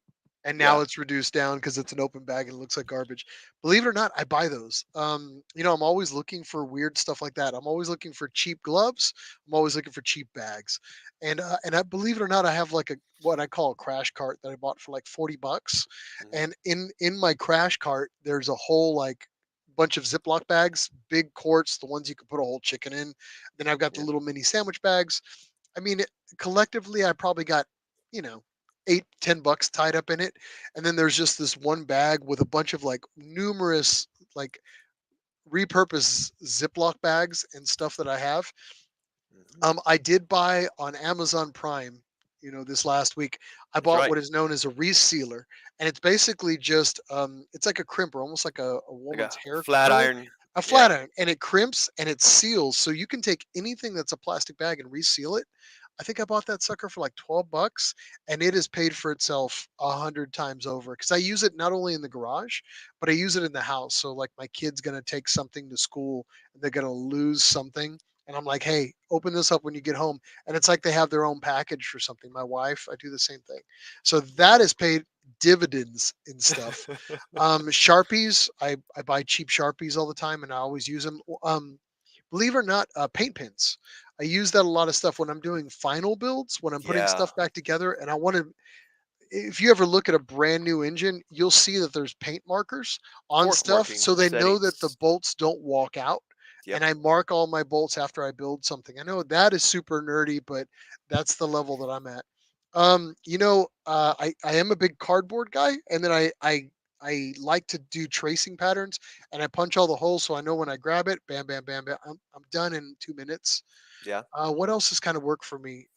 S2: and now
S1: Yeah.
S2: it's reduced down because it's an open bag and it looks like garbage. Believe it or not, I buy those. I'm always looking for weird stuff like that. I'm always looking for cheap gloves. I'm always looking for cheap bags, and I believe it or not, I have like a what I call a crash cart that I bought for like $40,
S1: Hmm.
S2: and in my crash cart there's a whole like bunch of Ziploc bags, big quarts, the ones you can put a whole chicken in. Then I've got the
S1: Yeah.
S2: little mini sandwich bags. I mean, collectively, I probably got, you know, 8, 10 bucks tied up in it. And then there's just this one bag with a bunch of like numerous, like repurposed Ziploc bags and stuff that I have.
S1: Hmm.
S2: I did buy on Amazon Prime, this last week. I
S1: That's
S2: bought
S1: right.
S2: what is known as a resealer, and it's basically just, it's like a crimper, almost like a
S1: Like a
S2: woman's hair
S1: flat
S2: curler,
S1: iron.
S2: a
S1: Yeah.
S2: flat iron, and it crimps and it seals, so you can take anything that's a plastic bag and reseal it. I think I bought that sucker for like $12, and it has paid for itself 100 times over because I use it not only in the garage, but I use it in the house. So like my kid's gonna take something to school and they're gonna lose something. and I'm like, hey, open this up when you get home, and it's like they have their own package for something. My wife, I do the same thing, so that
S1: Yeah.
S2: has paid dividends and stuff. Sharpies, I buy cheap Sharpies all the time, and I always use them. Believe it or not, paint pens. I use that a lot of stuff when I'm doing final builds, when I'm putting
S1: Yeah.
S2: stuff back together, and I want to. If you ever look at a brand new engine, you'll see that there's paint markers on
S1: Torque
S2: stuff,
S1: marking
S2: so they know that the
S1: settings.
S2: bolts don't walk out.
S1: Yep.
S2: And I mark all my bolts after I build something. I know that is super nerdy, but that's the level that I'm at. I am a big cardboard guy, and then I like to do tracing patterns, and I punch all the holes so I know when I grab it, bam, bam, bam, bam, I'm done in 2 minutes.
S1: Yeah.
S2: What else has kind of worked for me?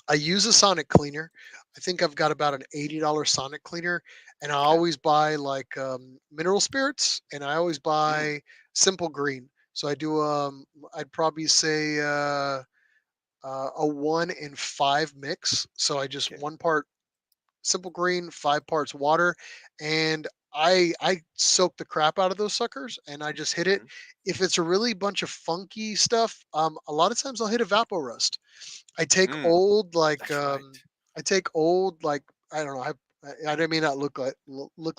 S2: I use a sonic cleaner. I think I've got about an $80 sonic cleaner, and I
S1: Okay.
S2: always buy like mineral spirits, and I always
S1: Mm,
S2: buy simple green. So I do I'd probably say a 1 in 5 mix. So I just
S1: okay.
S2: 1 part simple green, 5 parts water, and I soak the crap out of those suckers, and I just hit it.
S1: Mhm.
S2: If it's a really bunch of funky stuff, a lot of times I'll hit evaporust. I take
S1: Mm,
S2: old like
S1: that's right.
S2: I take old like I don't know. I may not look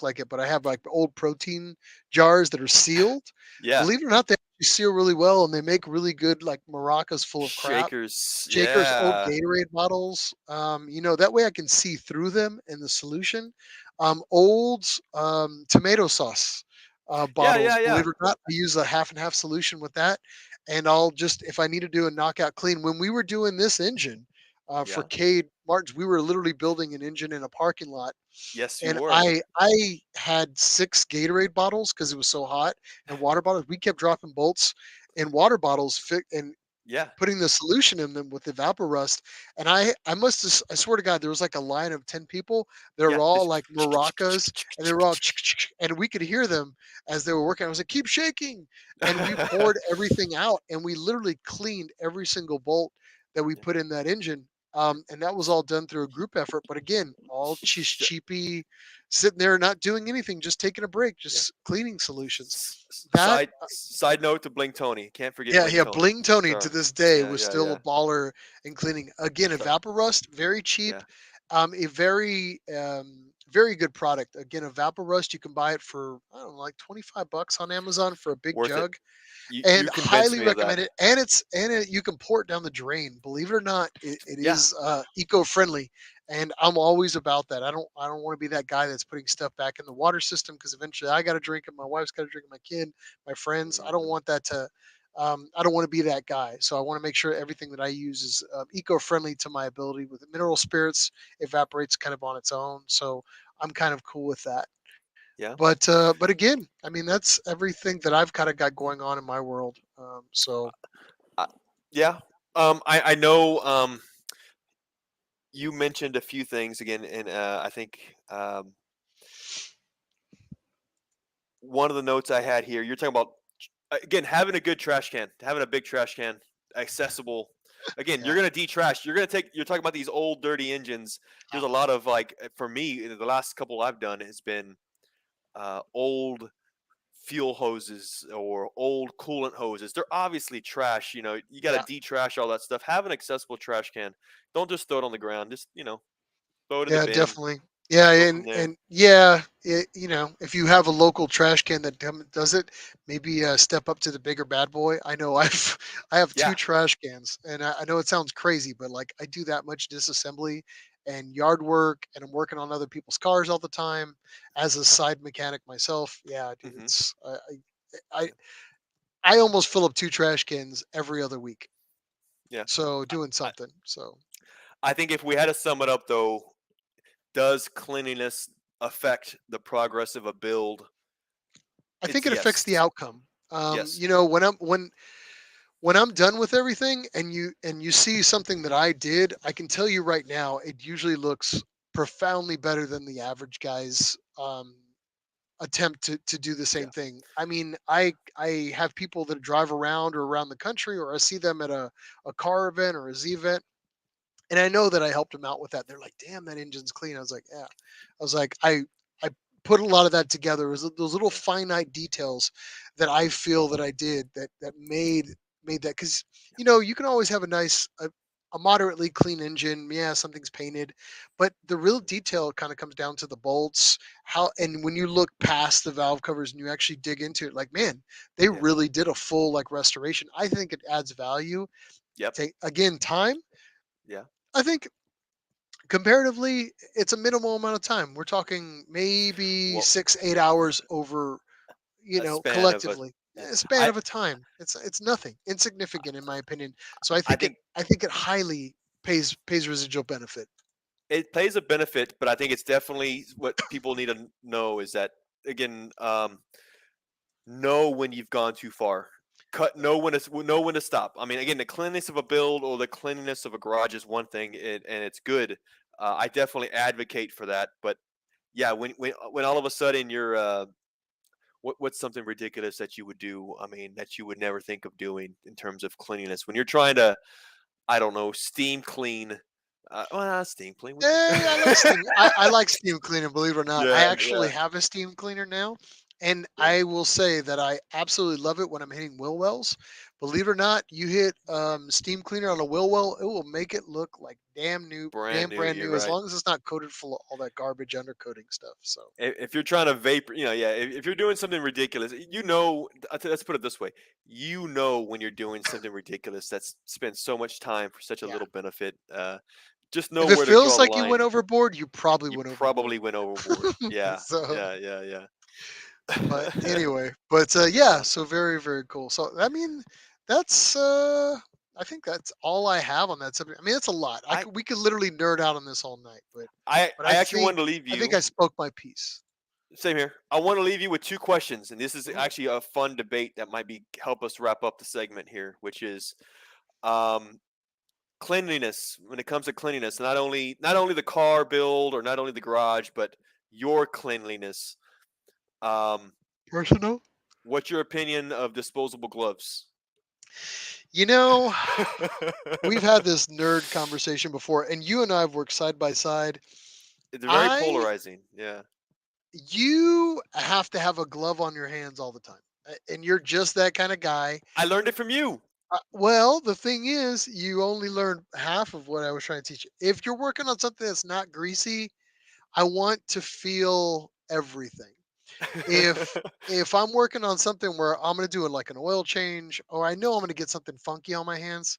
S2: like it, but I have like old protein jars that are sealed.
S1: Yeah.
S2: Believe it or not, they actually seal really well, and they make really good like maracas full of crap.
S1: Shakers.
S2: Shakers, old
S1: Yeah.
S2: Gatorade bottles. That way I can see through them in the solution. Old tomato sauce
S1: Yeah.
S2: bottles.
S1: Yeah.
S2: Believe
S1: Yeah.
S2: it or not, I use a half and half solution with that, and I'll just if I need to do a knockout clean. When we were doing this engine for
S1: Yeah.
S2: Cade Martins, we were literally building an engine in a parking lot,
S1: Yes, you
S2: and
S1: were.
S2: I had 6 Gatorade bottles because it was so hot, and water bottles. We kept dropping bolts in water bottles, and
S1: Yeah.
S2: putting the solution in them with evaporust. And I must have, I swear to God, there was like a line of 10 people. They
S1: Yeah.
S2: were all like maracas, and they were all and we could hear them as they were working. I was like, keep shaking. And we poured everything out, and we literally cleaned every single bolt that we
S1: Yeah.
S2: put in that engine. And that was all done through a group effort. But again, all cheapy, sitting there not doing anything, just taking a break,
S1: Yeah.
S2: just cleaning solutions. That
S1: Side note to Blink Tony. Can't forget
S2: yeah,
S1: Blink
S2: yeah.
S1: Tony.
S2: Bling Tony to
S1: So
S2: this day
S1: yeah,
S2: was
S1: yeah,
S2: still a
S1: yeah.
S2: baller in cleaning. Again,
S1: So
S2: Evaporust, very cheap,
S1: yeah,
S2: a very good product. Again, Evaporust, you can buy it for I don't know, like $25 on Amazon for a big
S1: worth it.
S2: jug,
S1: You
S2: and
S1: convinced
S2: highly
S1: me of that.
S2: recommend it. And you can pour it down the drain. Believe it or not, it
S1: Yeah.
S2: is eco friendly, and I'm always about that. I don't want to be that guy that's putting stuff back in the water system because eventually I got to drink it. My wife's got to drink it. My kid, my friends. I don't
S1: Mhm.
S2: want that to. I don't want to be that guy. So I want to make sure everything that I use is eco friendly to my ability. With mineral spirits, evaporates kind of on its own. So I'm kind of cool with that.
S1: Yeah.
S2: But again, I mean that's everything that I've kind of got going on in my world. So
S1: Uh, yeah. I know. You mentioned a few things again, and I think one of the notes I had here. You're talking about again having a good trash can, having a big trash can, accessible. Again, you're
S2: yeah,
S1: gonna detrash. You're gonna take. You're talking about these old dirty engines. There's a lot of like for me. The last couple I've done has been old fuel hoses or old coolant hoses. They're obviously trash. You got to
S2: yeah.
S1: detrash all that stuff. Have an accessible trash can. Don't just throw it on the ground. Just throw it in the
S2: Yeah,
S1: bin.
S2: definitely. Yeah,
S1: Go from there.
S2: and yeah, if you have a local trash can that does it, maybe step up to the bigger bad boy. I know I have
S1: Yeah.
S2: 2 trash cans, and I know it sounds crazy, but like I do that much disassembly and yard work, and I'm working on other people's cars all the time as a side mechanic myself. Yeah, dude,
S1: Hmm.
S2: it's I I almost fill up 2 trash cans every other week.
S1: Yeah.
S2: So
S1: I,
S2: doing
S1: I
S2: something. So
S1: I think if we had to sum it up though, does cleanliness affect the progress of a build?
S2: I think
S1: It's
S2: it affects the
S1: yes.
S2: outcome.
S1: Yes.
S2: When I'm done with everything and you see something that I did, I can tell you right now, it usually looks profoundly better than the average guy's attempt to do the
S1: Yeah.
S2: same thing. I mean, I have people that drive around or around the country, or I see them at a car event or a Z event, and I know that I helped them out with that. They're like, "Damn, that engine's clean." I was like, "Yeah." I was like, I put a lot of that together. It was those little
S1: Yeah.
S2: finite details that I feel that I did that made made that because you can always have a moderately clean engine. Yeah, something's painted, but the real detail kind of comes down to the bolts. How and when you look past the valve covers and you actually dig into it, like man, they
S1: Yeah.
S2: really did a full like restoration. I think it adds value.
S1: Yep.
S2: Take again time.
S1: Yeah.
S2: I think comparatively, it's a minimal amount of time. We're talking maybe
S1: Well,
S2: 6 8 hours over
S1: a span of a.
S2: collectively
S1: Yeah.
S2: a span
S1: I
S2: of a time. It's nothing insignificant in my opinion. So I
S1: I
S2: think it
S1: think
S2: I think it highly pays residual benefit.
S1: it plays a benefit, but I think it's definitely what people need to know is that again, know when you've gone too far. Know when to stop. I mean, again, the cleanliness of a build or the cleanliness of a garage is one thing, and it's good. I definitely advocate for that. But yeah, when all of a sudden you're what's something ridiculous that you would do? I mean, that you would never think of doing in terms of cleanliness when you're trying to, I don't know, steam clean. Well, not steam clean. Would you?
S2: I like steam. I like steam cleaner, believe it or not. I
S1: Yeah,
S2: actually
S1: yeah,
S2: have a steam cleaner now, and
S1: yeah.
S2: I will say that I absolutely love it when I'm hitting wheel wells. Believe it or not, you hit steam cleaner on a wheel well, it will make it look like
S1: Brand
S2: damn
S1: new.
S2: brand
S1: You're
S2: new, as
S1: right.
S2: long as it's not coated full of all that garbage undercoating stuff. So
S1: If you're trying to vapor, yeah. If you're doing something ridiculous, let's put it this way: when you're doing something ridiculous that's spent so much time for such a
S2: yeah,
S1: little benefit. Just know
S2: if it
S1: where to draw
S2: feels
S1: the
S2: like you went
S1: line.
S2: overboard, you probably
S1: You
S2: went overboard.
S1: probably went overboard. Yeah,
S2: So
S1: yeah, yeah,
S2: but
S1: yeah.
S2: anyway, but yeah,
S1: uh,
S2: so very, very cool. So I mean, that's I think that's all I have on that subject. I mean, it's a lot.
S1: I,
S2: We could literally nerd out on this all night, but
S1: I actually wanted to leave
S2: I think
S1: you.
S2: I spoke my piece.
S1: Same here. I want to leave you with two questions, and this is
S2: Ooh,
S1: actually a fun debate that might be help us wrap up the segment here, which is um, cleanliness. When it comes to cleanliness, not only the car build or not only the garage, but your cleanliness. Um,
S2: personal.
S1: what's your opinion of disposable gloves?
S2: You know, we've had this nerd conversation before, and you and I have worked side by side.
S1: It's very
S2: I
S1: polarizing. Yeah,
S2: You have to have a glove on your hands all the time, and you're just that kind of guy.
S1: I learned it from you.
S2: Well, the thing is, you only learned half of what I was trying to teach you. If you're working on something that's not greasy, I want to feel everything. If if I'm working on something where I'm going to do it like an oil change, or I know I'm going to get something funky on my hands,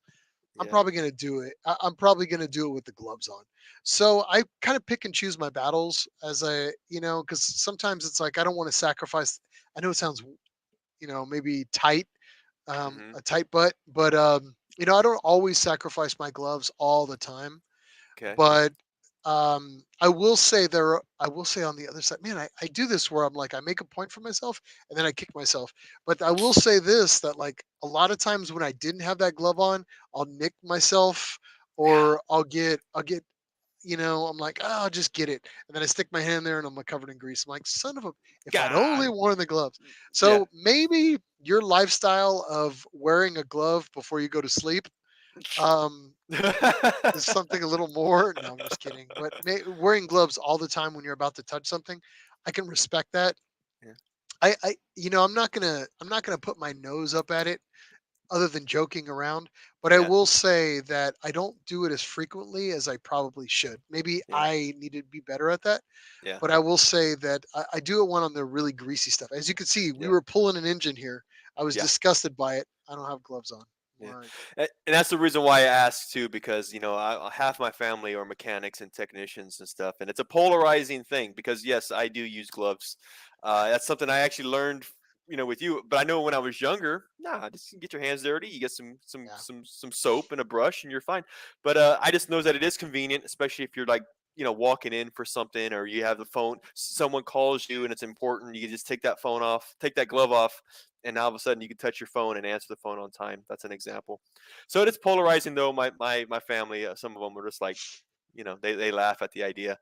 S2: I'm
S1: Yeah.
S2: probably going to do it. I'm probably going to do it with the gloves on. So I kind of pick and choose my battles as because sometimes it's like I don't want to sacrifice. I know it sounds, maybe tight,
S1: Hmm.
S2: a tight butt, but I don't always sacrifice my gloves all the time.
S1: Okay.
S2: But I will say on the other side, man, I do this where I'm like I make a point for myself and then I kick myself. But I will say this, that like a lot of times when I didn't have that glove on, I'll nick myself,
S1: Yeah.
S2: or I'll get, I'm like, oh, I'll just get it. And then I stick my hand there and I'm like covered in grease. I'm like, son of a, if I'd only
S1: God.
S2: worn the gloves.
S1: Yeah.
S2: So maybe your lifestyle of wearing a glove before you go to sleep um, is something a little more. No, I'm just kidding. But wearing gloves all the time when you're about to touch something, I can respect that.
S1: Yeah.
S2: I'm not gonna put my nose up at it other than joking around. But I
S1: Yeah.
S2: will say that I don't do it as frequently as I probably should. Maybe
S1: Yeah.
S2: I need to be better at that.
S1: Yeah.
S2: But I will say that I do it when on the really greasy stuff. As you can see, we
S1: Yeah.
S2: were pulling an engine here. I was
S1: Yeah.
S2: disgusted by it. I don't have gloves on.
S1: Yeah,
S2: My
S1: and that's the reason why I asked too, because half my family are mechanics and technicians and stuff, and it's a polarizing thing. Because yes, I do use gloves. That's something I actually learned, with you. But I know when I was younger, nah, just get your hands dirty. You get
S2: yeah.
S1: some soap and a brush, and you're fine. But I just know that it is convenient, especially if you're like walking in for something, or you have the phone. Someone calls you and it's important. You can just take that phone off, take that glove off, and now all of a sudden you can touch your phone and answer the phone on time. That's an example. So it is polarizing though. My family, some of them were just like, they laugh at the idea.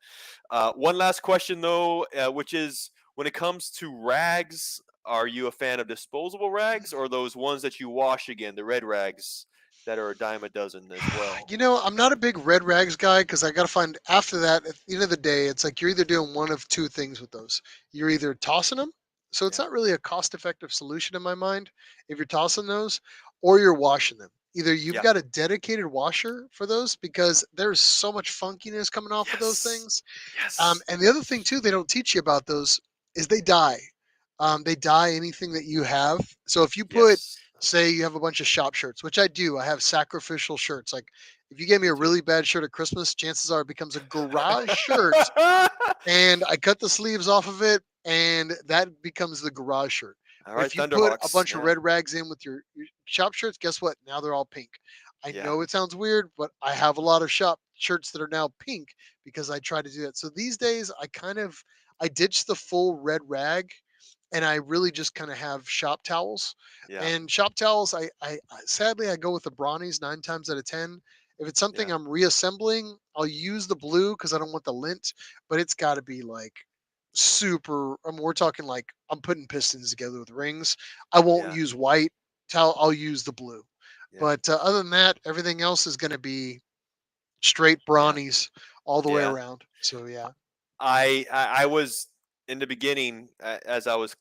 S1: One last question though, which is when it comes to rags, are you a fan of disposable rags or those ones that you wash again, the red rags that are a dime a dozen as well?
S2: I'm not a big red rags guy because I got to find after that. At the end of the day, it's like you're either doing one of two things with those. You're either tossing them So it's
S1: Yeah.
S2: not really a cost-effective solution in my mind if you're tossing those or you're washing them. Either you've
S1: Yeah.
S2: got a dedicated washer for those because there's so much funkiness coming off of those
S1: Yes.
S2: things.
S1: Yes.
S2: And the other thing too, they don't teach you about those is they die. They dye anything that you have. So if you put,
S1: Yes.
S2: say, you have a bunch of shop shirts, which I do, I have sacrificial shirts. Like if you gave me a
S1: Dude.
S2: really bad shirt at Christmas, chances are it becomes a garage shirt, and I cut the sleeves off of it, and that becomes the garage shirt.
S1: All
S2: But
S1: right,
S2: if you put a
S1: Thunderhawks.
S2: bunch of
S1: Yeah.
S2: red rags in with your shop shirts, guess what? Now they're all pink. I
S1: Yeah.
S2: know it sounds weird, but I have a lot of shop shirts that are now pink because I try to do that. So these days, I ditched the full red rag, and I really just kind of have shop towels.
S1: Yeah.
S2: And shop towels, sadly I go with the Brawnies 9 times out of 10. If it's something
S1: Yeah.
S2: I'm reassembling, I'll use the blue because I don't want the lint, but it's got to be like super. I mean, we're talking like I'm putting pistons together with rings. I won't
S1: Yeah.
S2: use white towel. I'll use the blue.
S1: Yeah.
S2: But other than that, everything else is going to be straight
S1: Yeah.
S2: Brawnies all the way
S1: Yeah.
S2: around. So yeah,
S1: I was in the beginning, as I was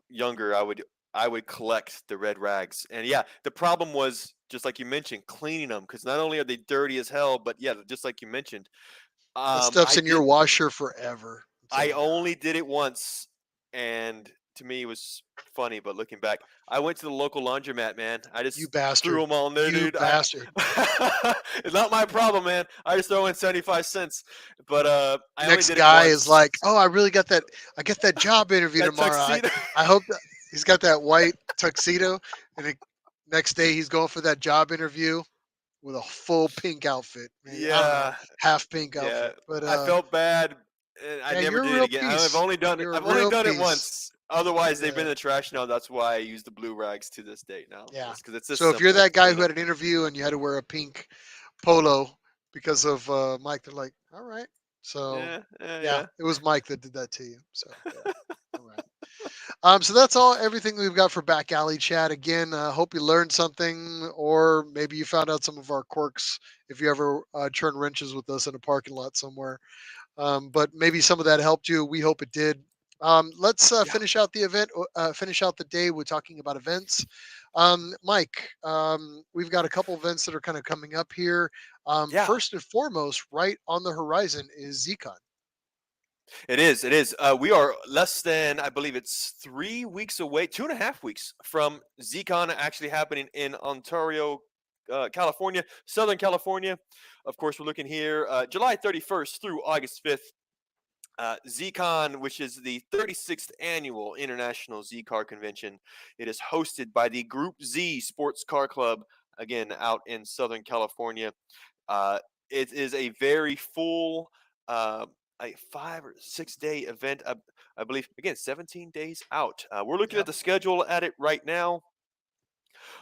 S1: younger, I would collect the red rags, and yeah, the problem was just like you mentioned, cleaning them because not only are they dirty as hell, but yeah, just like you mentioned,
S2: that stuff's
S1: I
S2: in your
S1: did
S2: washer forever. I'm
S1: I
S2: telling you.
S1: only did it once, and to me it was funny. But looking back, I went to the local laundromat, man. I
S2: You
S1: just threw
S2: bastard.
S1: them all in there,
S2: You
S1: dude.
S2: bastard.
S1: It's not my problem, man. I just throw in 75 cents. But I only
S2: Next
S1: did it
S2: guy is
S1: once.
S2: like, "Oh, I really got that. I get that job interview
S1: That
S2: tomorrow.
S1: tuxedo.
S2: I hope that he's got that white tuxedo." And the next day he's going for that job interview with a full pink outfit. Maybe I don't know,
S1: Yeah,
S2: half pink
S1: yeah.
S2: outfit. But
S1: I felt bad, and I
S2: yeah,
S1: never
S2: you're a
S1: did it
S2: real
S1: again.
S2: piece. You're a
S1: I've only
S2: real
S1: done it
S2: piece.
S1: once. Otherwise, they've been in
S2: Yeah,
S1: the trash now. That's why I use the blue rags to this day now.
S2: yeah.
S1: It's because it's just
S2: So if you're
S1: simple
S2: that guy
S1: clean
S2: who had
S1: up.
S2: an interview and you had to wear a pink polo because of Mike, they're like, "All right." So
S1: Yeah, yeah,
S2: yeah,
S1: yeah.
S2: it was Mike that did that to you. So yeah, all right. So that's everything we've got for back alley chat. Again, hope you learned something, or maybe you found out some of our quirks if you ever turn wrenches with us in a parking lot somewhere. But maybe some of that helped you. We hope it did. Let's
S1: Yeah,
S2: finish out the event. Finish out the day with talking about events. Mike, we've got a couple events that are kind of coming up here.
S1: yeah.
S2: First and foremost, right on the horizon is ZCon.
S1: It is. It is. We are less than, I believe it's 3 weeks away, 2.5 weeks from ZCon actually happening in Ontario, California, Southern California. Of course, we're looking here July 31st through August 5th. ZCon, which is the 36th annual International Z Car Convention. It is hosted by the Group Z Sports Car Club, again, out in Southern California. Uh, it is a very full, uh, a 5 or 6 day event. I believe again 17 days out. We're looking at
S2: Yep.
S1: the schedule at it right now.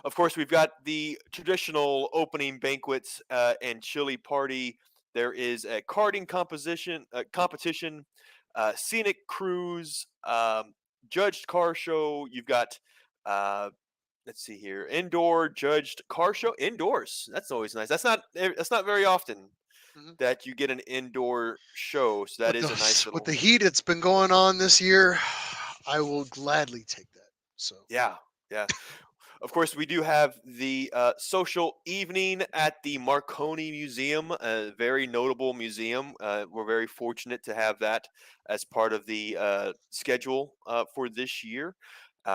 S1: Of course, we've got the traditional opening banquets and chili party. There is a karting competition, scenic cruise, judged car show. You've got uh, let's see here, indoor judged car show indoors. That's always nice. That's not very often
S2: Mhm.
S1: that you get an indoor show. So that
S2: With
S1: is a nice
S2: the
S1: little
S2: heat that's been going on this year, I will gladly take that. So
S1: yeah, yeah. Of course, we do have the social evening at the Marconi Museum, a very notable museum. We're very fortunate to have that as part of the schedule for this year.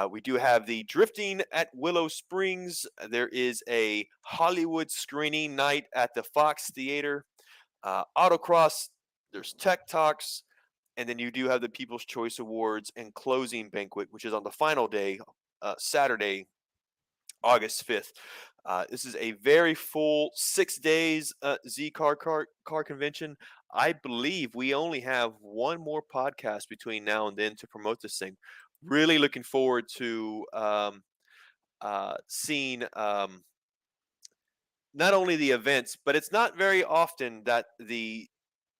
S1: We do have the drifting at Willow Springs. There is a Hollywood screening night at the Fox Theater. Autocross, there's Tech Talks, and then you do have the People's Choice Awards and closing banquet, which is on the final day, Saturday, August 5th. This is a very full 6 days car convention. I believe we only have one more podcast between now and then to promote this thing. Really looking forward to seeing not only the events, but it's not very often that the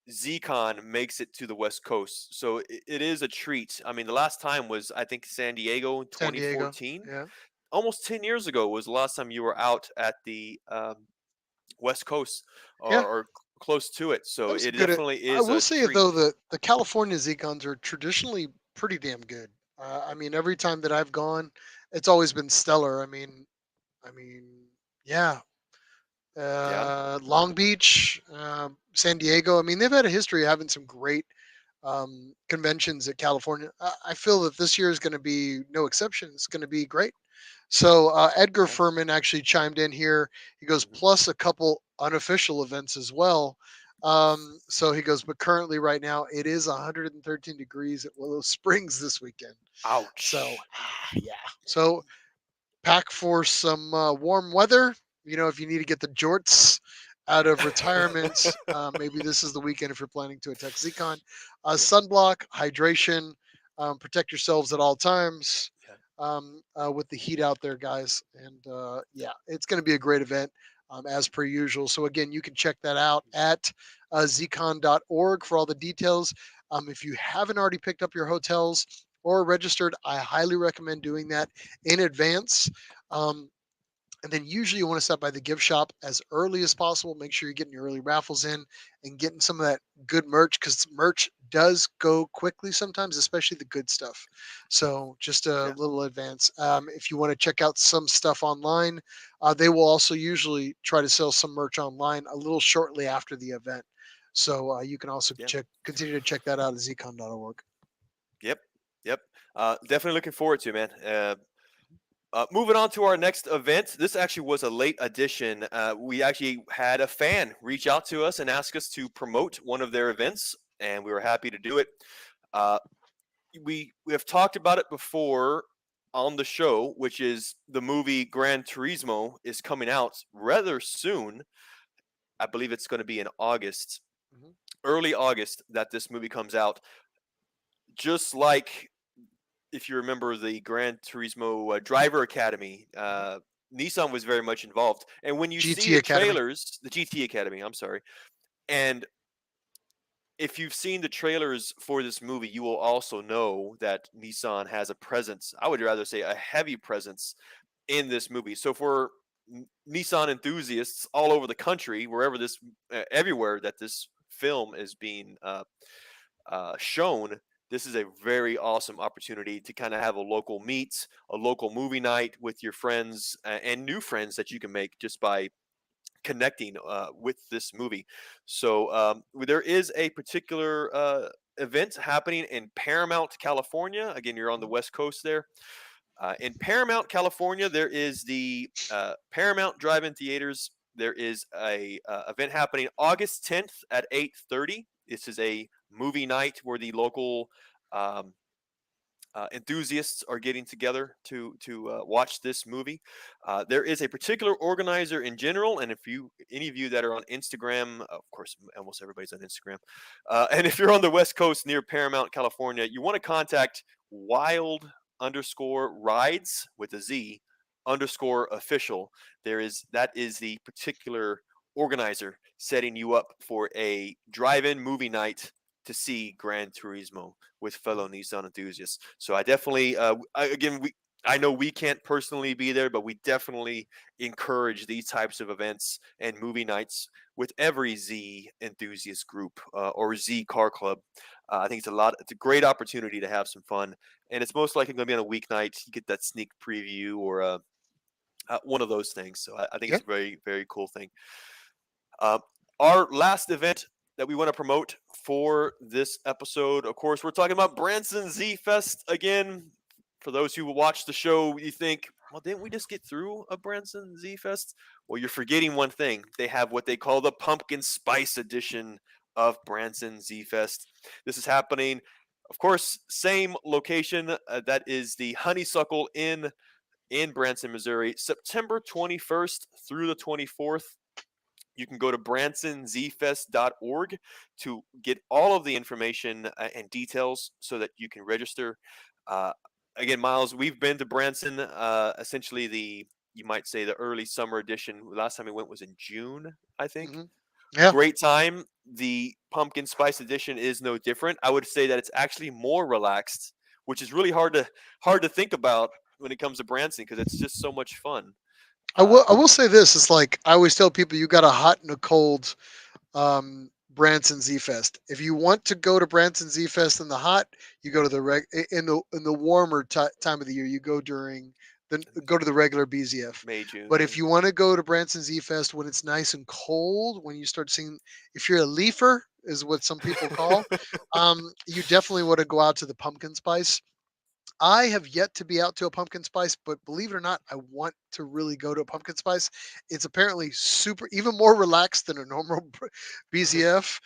S1: ZCon makes it to the West Coast. So it is a treat. I mean, the last time was, I think, San Diego in
S2: San Diego,
S1: 2014.
S2: yeah.
S1: Almost 10 years ago was the last time you were out at the West Coast
S2: Yeah,
S1: or close to it.
S2: that
S1: So
S2: was a
S1: it
S2: good.
S1: definitely
S2: I
S1: is
S2: will
S1: a
S2: say
S1: treat.
S2: though the California Zcons are traditionally pretty damn good. I mean, every time that I've gone, it's always been stellar. I mean, yeah.
S1: Yeah.
S2: Long Beach, San Diego. I mean, they've had a history of having some great conventions at California. I feel that this year is going to be no exception. It's going to be great. So Edgar
S1: Yeah.
S2: Furman actually chimed in here. He goes,
S1: Mhm.
S2: plus a couple unofficial events as well. So he goes, but currently right now it is 113 degrees at Willow Springs this weekend. So
S1: Ouch.
S2: yeah. So pack for some warm weather. You know, if you need to get the jorts out of retirement, maybe this is the weekend if you're planning to attack Zcon.
S1: Yeah.
S2: Sunblock, hydration, protect yourselves at all times
S1: Yeah.
S2: with the heat out there, guys. And yeah, it's going to be a great event as per usual. So, again, you can check that out at zcon.org for all the details. If you haven't already picked up your hotels or registered, I highly recommend doing that in advance. Um, and then usually you want to stop by the gift shop as early as possible. Make sure you're getting your early raffles in and getting some of that good merch because merch does go quickly sometimes, especially the good stuff. So just a
S1: Yeah.
S2: little advance. If you want to check out some stuff online, they will also usually try to sell some merch online a little shortly after the event. So you can also
S1: Yeah.
S2: continue to check that out at zcon.org.
S1: Yep. Yep. Definitely looking forward to it, man. Moving on to our next event. This actually was a late addition. We actually had a fan reach out to us and ask us to promote one of their events, and we were happy to do it. Uh, we have talked about it before on the show, which is the movie Gran Turismo is coming out rather soon. I believe it's going to be in August,
S2: Mhm.
S1: early August, that this movie comes out. Just like if you remember the Gran Turismo Driver Academy,
S2: Mhm.
S1: Nissan was very much involved. And when you see
S2: GT
S1: the
S2: Academy.
S1: trailers, the GT Academy, I'm sorry, and if you've seen the trailers for this movie, you will also know that Nissan has a presence. I would rather say a heavy presence in this movie. So for Nissan enthusiasts all over the country, wherever this, everywhere that this film is being shown, this is a very awesome opportunity to kind of have a local meet, a local movie night with your friends and new friends that you can make just by connecting with this movie. So there is a particular event happening in Paramount, California. Again, you're on the
S2: Mhm.
S1: West Coast there. In Paramount, California, there is the Paramount Drive-In Theaters. There is a event happening August 10th at 8:30. This is a movie night where the local um, enthusiasts are getting together to watch this movie. There is a particular organizer in general, and if you any of you that are on Instagram, of course, almost everybody's on Instagram, and if you're on the West Coast near Paramount, California, you want to contact Wild underscore rides with a Z underscore official. That is the particular organizer setting you up for a drive-in movie night to see Gran Turismo with fellow Nissan enthusiasts. So I definitely, again, I know we can't personally be there, but we definitely encourage these types of events and movie nights with every Z enthusiast group or Z car club. I think it's a great opportunity to have some fun, and it's most likely going to be on a weeknight. You get that sneak preview or one of those things. So I think
S2: Yeah.
S1: it's a very, very cool thing. Uh, our last event that we want to promote for this episode, of course, we're talking about Branson Z Fest again. For those who watch the show, you think, well, didn't we just get through a Branson Z Fest? Well, you're forgetting one thing. They have what they call the Pumpkin Spice Edition of Branson Z Fest. This is happening, of course, same location. That is the Honeysuckle Inn in Branson, Missouri, September 21st through the 24th. You can go to bransonzfest.org to get all of the information and details so that you can register. Uh, Again, Miles, we've been to Branson, essentially you might say the early summer edition. Last time we went was in June, I think.
S2: Hmm. Yeah.
S1: Great time. The pumpkin spice edition is no different. I would say that it's actually more relaxed, which is really hard to think about when it comes to Branson because it's just so much fun.
S2: I will.
S1: Uh,
S2: I will say this: it's like I always tell people, you got a hot and a cold Branson Z Fest. If you want to go to Branson Z Fest in the hot, you go to in the warmer time of the year. You go during go to the regular BZF.
S1: May, June,
S2: But
S1: yeah.
S2: if you want to go to Branson Z Fest when it's nice and cold, when you start seeing, if you're a leafer, is what some people call, you definitely want to go out to the pumpkin spice. I have yet to be out to a pumpkin spice, but believe it or not, I want to really go to a pumpkin spice. It's apparently super, even more relaxed than a normal BZF,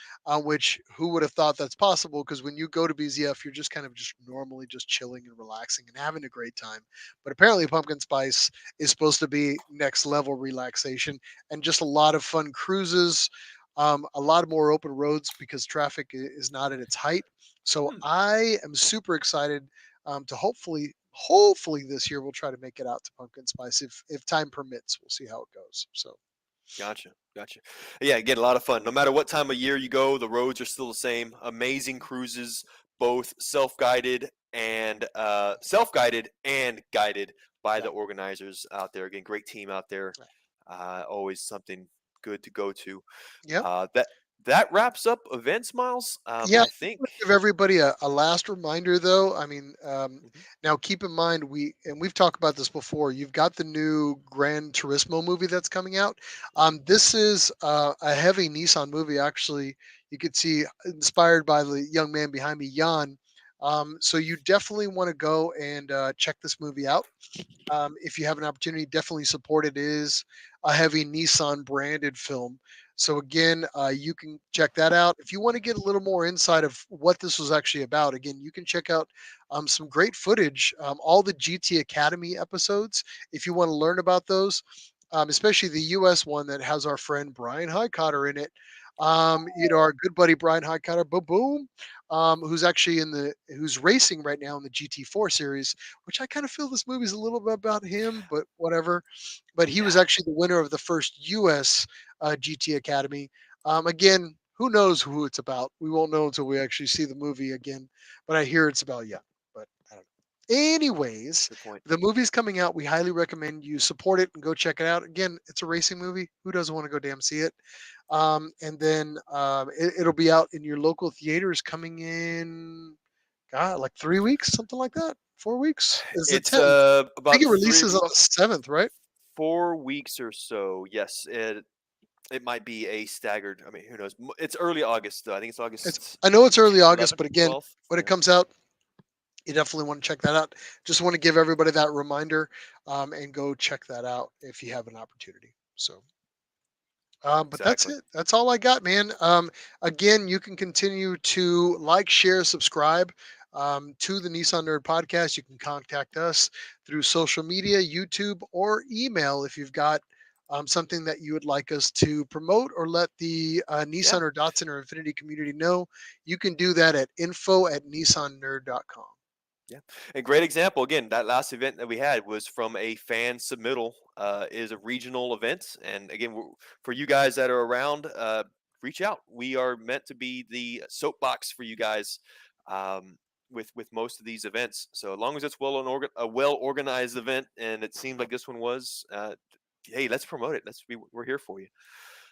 S2: which who would have thought that's possible? Because when you go to BZF, you're just kind of just normally just chilling and relaxing and having a great time. But apparently, pumpkin spice is supposed to be next level relaxation and just a lot of fun cruises. A lot more open roads because traffic is not at its height. So
S1: Hmm,
S2: I am super excited to hopefully this year we'll try to make it out to Pumpkin Spice if time permits. We'll see how it goes. So
S1: gotcha, gotcha. Yeah, again, a lot of fun. No matter what time of year you go, the roads are still the same. Amazing cruises, both self-guided and guided by
S2: yeah,
S1: the organizers out there. Again, great team out there.
S2: yeah,
S1: Always something good to go to.
S2: yep.
S1: That wraps up events, Miles.
S2: Yeah,
S1: I
S2: I
S1: think.
S2: wanna give everybody a last reminder though. I mean,
S1: Mhm.
S2: now keep in mind we've talked about this before. You've got the new Gran Turismo movie that's coming out. This is a heavy Nissan movie. Actually, you could see inspired by the young man behind me, Jan. So you definitely want to go and check this movie out. If you have an opportunity, definitely support it. It is a heavy Nissan branded film. So again, you can check that out. If you want to get a little more insight of what this was actually about, again, you can check out some great footage, all the GT Academy episodes. If you want to learn about those, especially the US one that has our friend Brian Highcotter in it. Our good buddy Brian Highcotter, boom, boom, who's actually who's racing right now in the GT4 series, which I kind of feel this movie's a little bit about him, but whatever. But he was
S1: Yeah,
S2: actually the winner of the first U.S. GT Academy. Again, who knows who it's about? We won't know until we actually see the movie again. But I hear it's about Young. But I don't know. Anyways,
S1: good point.
S2: the movie's coming out. We highly recommend you support it and go check it out. Again, it's a racing movie. Who doesn't want to go damn see it? And then it'll be out in your local theaters coming in, God, like 3 weeks, something like that. 4 weeks is the
S1: It's
S2: 10th. I think
S1: about
S2: it releases on
S1: about
S2: the 7th, right?
S1: 4 weeks or so. Yes, it might be a staggered. I mean, who knows? It's early August though. I think it's
S2: It's
S1: August
S2: I know it's early August,
S1: 11th,
S2: but again,
S1: 12th.
S2: when it
S1: Yeah,
S2: comes out, you definitely want to check that out. Just want to give everybody that reminder and go check that out if you have an opportunity. So but that's
S1: exactly.
S2: it. That's all I got, man. Again, you can continue to like, share, subscribe to the Nissan Nerd Podcast. You can contact us through social media, YouTube, or email if you've got something that you would like us to promote or let the
S1: Yeah.
S2: Nissan or Datsun or Infinity community know. You can do that at info@nissannerd.com.
S1: Yeah, a great example. Again, that last event that we had was from a fan submittal. Is a regional event, and again, for you guys that are around, reach out. We are meant to be the soapbox for you guys with most of these events. So as long as it's a well organized event, and it seemed like this one was, hey, let's promote it. We're here for you.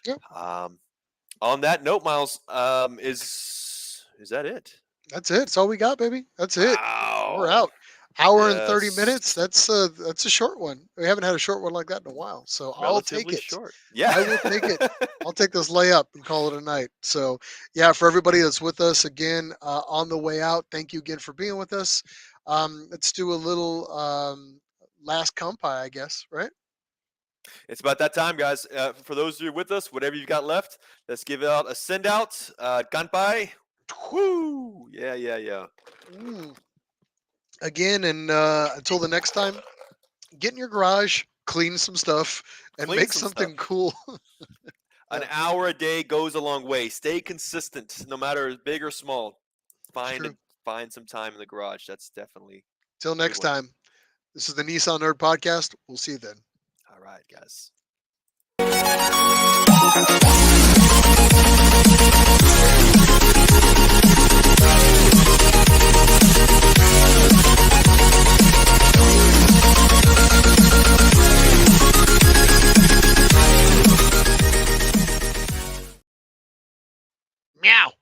S2: Yep,
S1: Um, on that note, Miles, is that it?
S2: that's it. That's all we got, baby. That's it. We're
S1: Wow.
S2: out. Hour and 30 minutes.
S1: Yes.
S2: That's a short one. We haven't had a short one like that in a while. So I'll take
S1: Relatively
S2: it.
S1: short. Yeah.
S2: I will take it. I'll take this layup and call it a night. So yeah, for everybody that's with us again on the way out, thank you again for being with us. Let's do a little last kampai, I guess, right?
S1: It's about that time, guys. For those of you with us, whatever you've got left, let's give out a send out. Kanpai. Woo! Yeah, yeah, yeah.
S2: Mm. Again, and until the next time, get in your garage, clean some stuff, and
S1: Clean
S2: make
S1: some stuff.
S2: something cool.
S1: An
S2: Yeah,
S1: hour a day goes a long way. Stay consistent, no matter big or small.
S2: it's
S1: Find
S2: true.
S1: a, find some time in the garage. That's definitely
S2: Till
S1: a good
S2: next
S1: one.
S2: time. This is the Nissan Nerd Podcast. We'll see you then.
S1: All right, guys.
S2: Meow.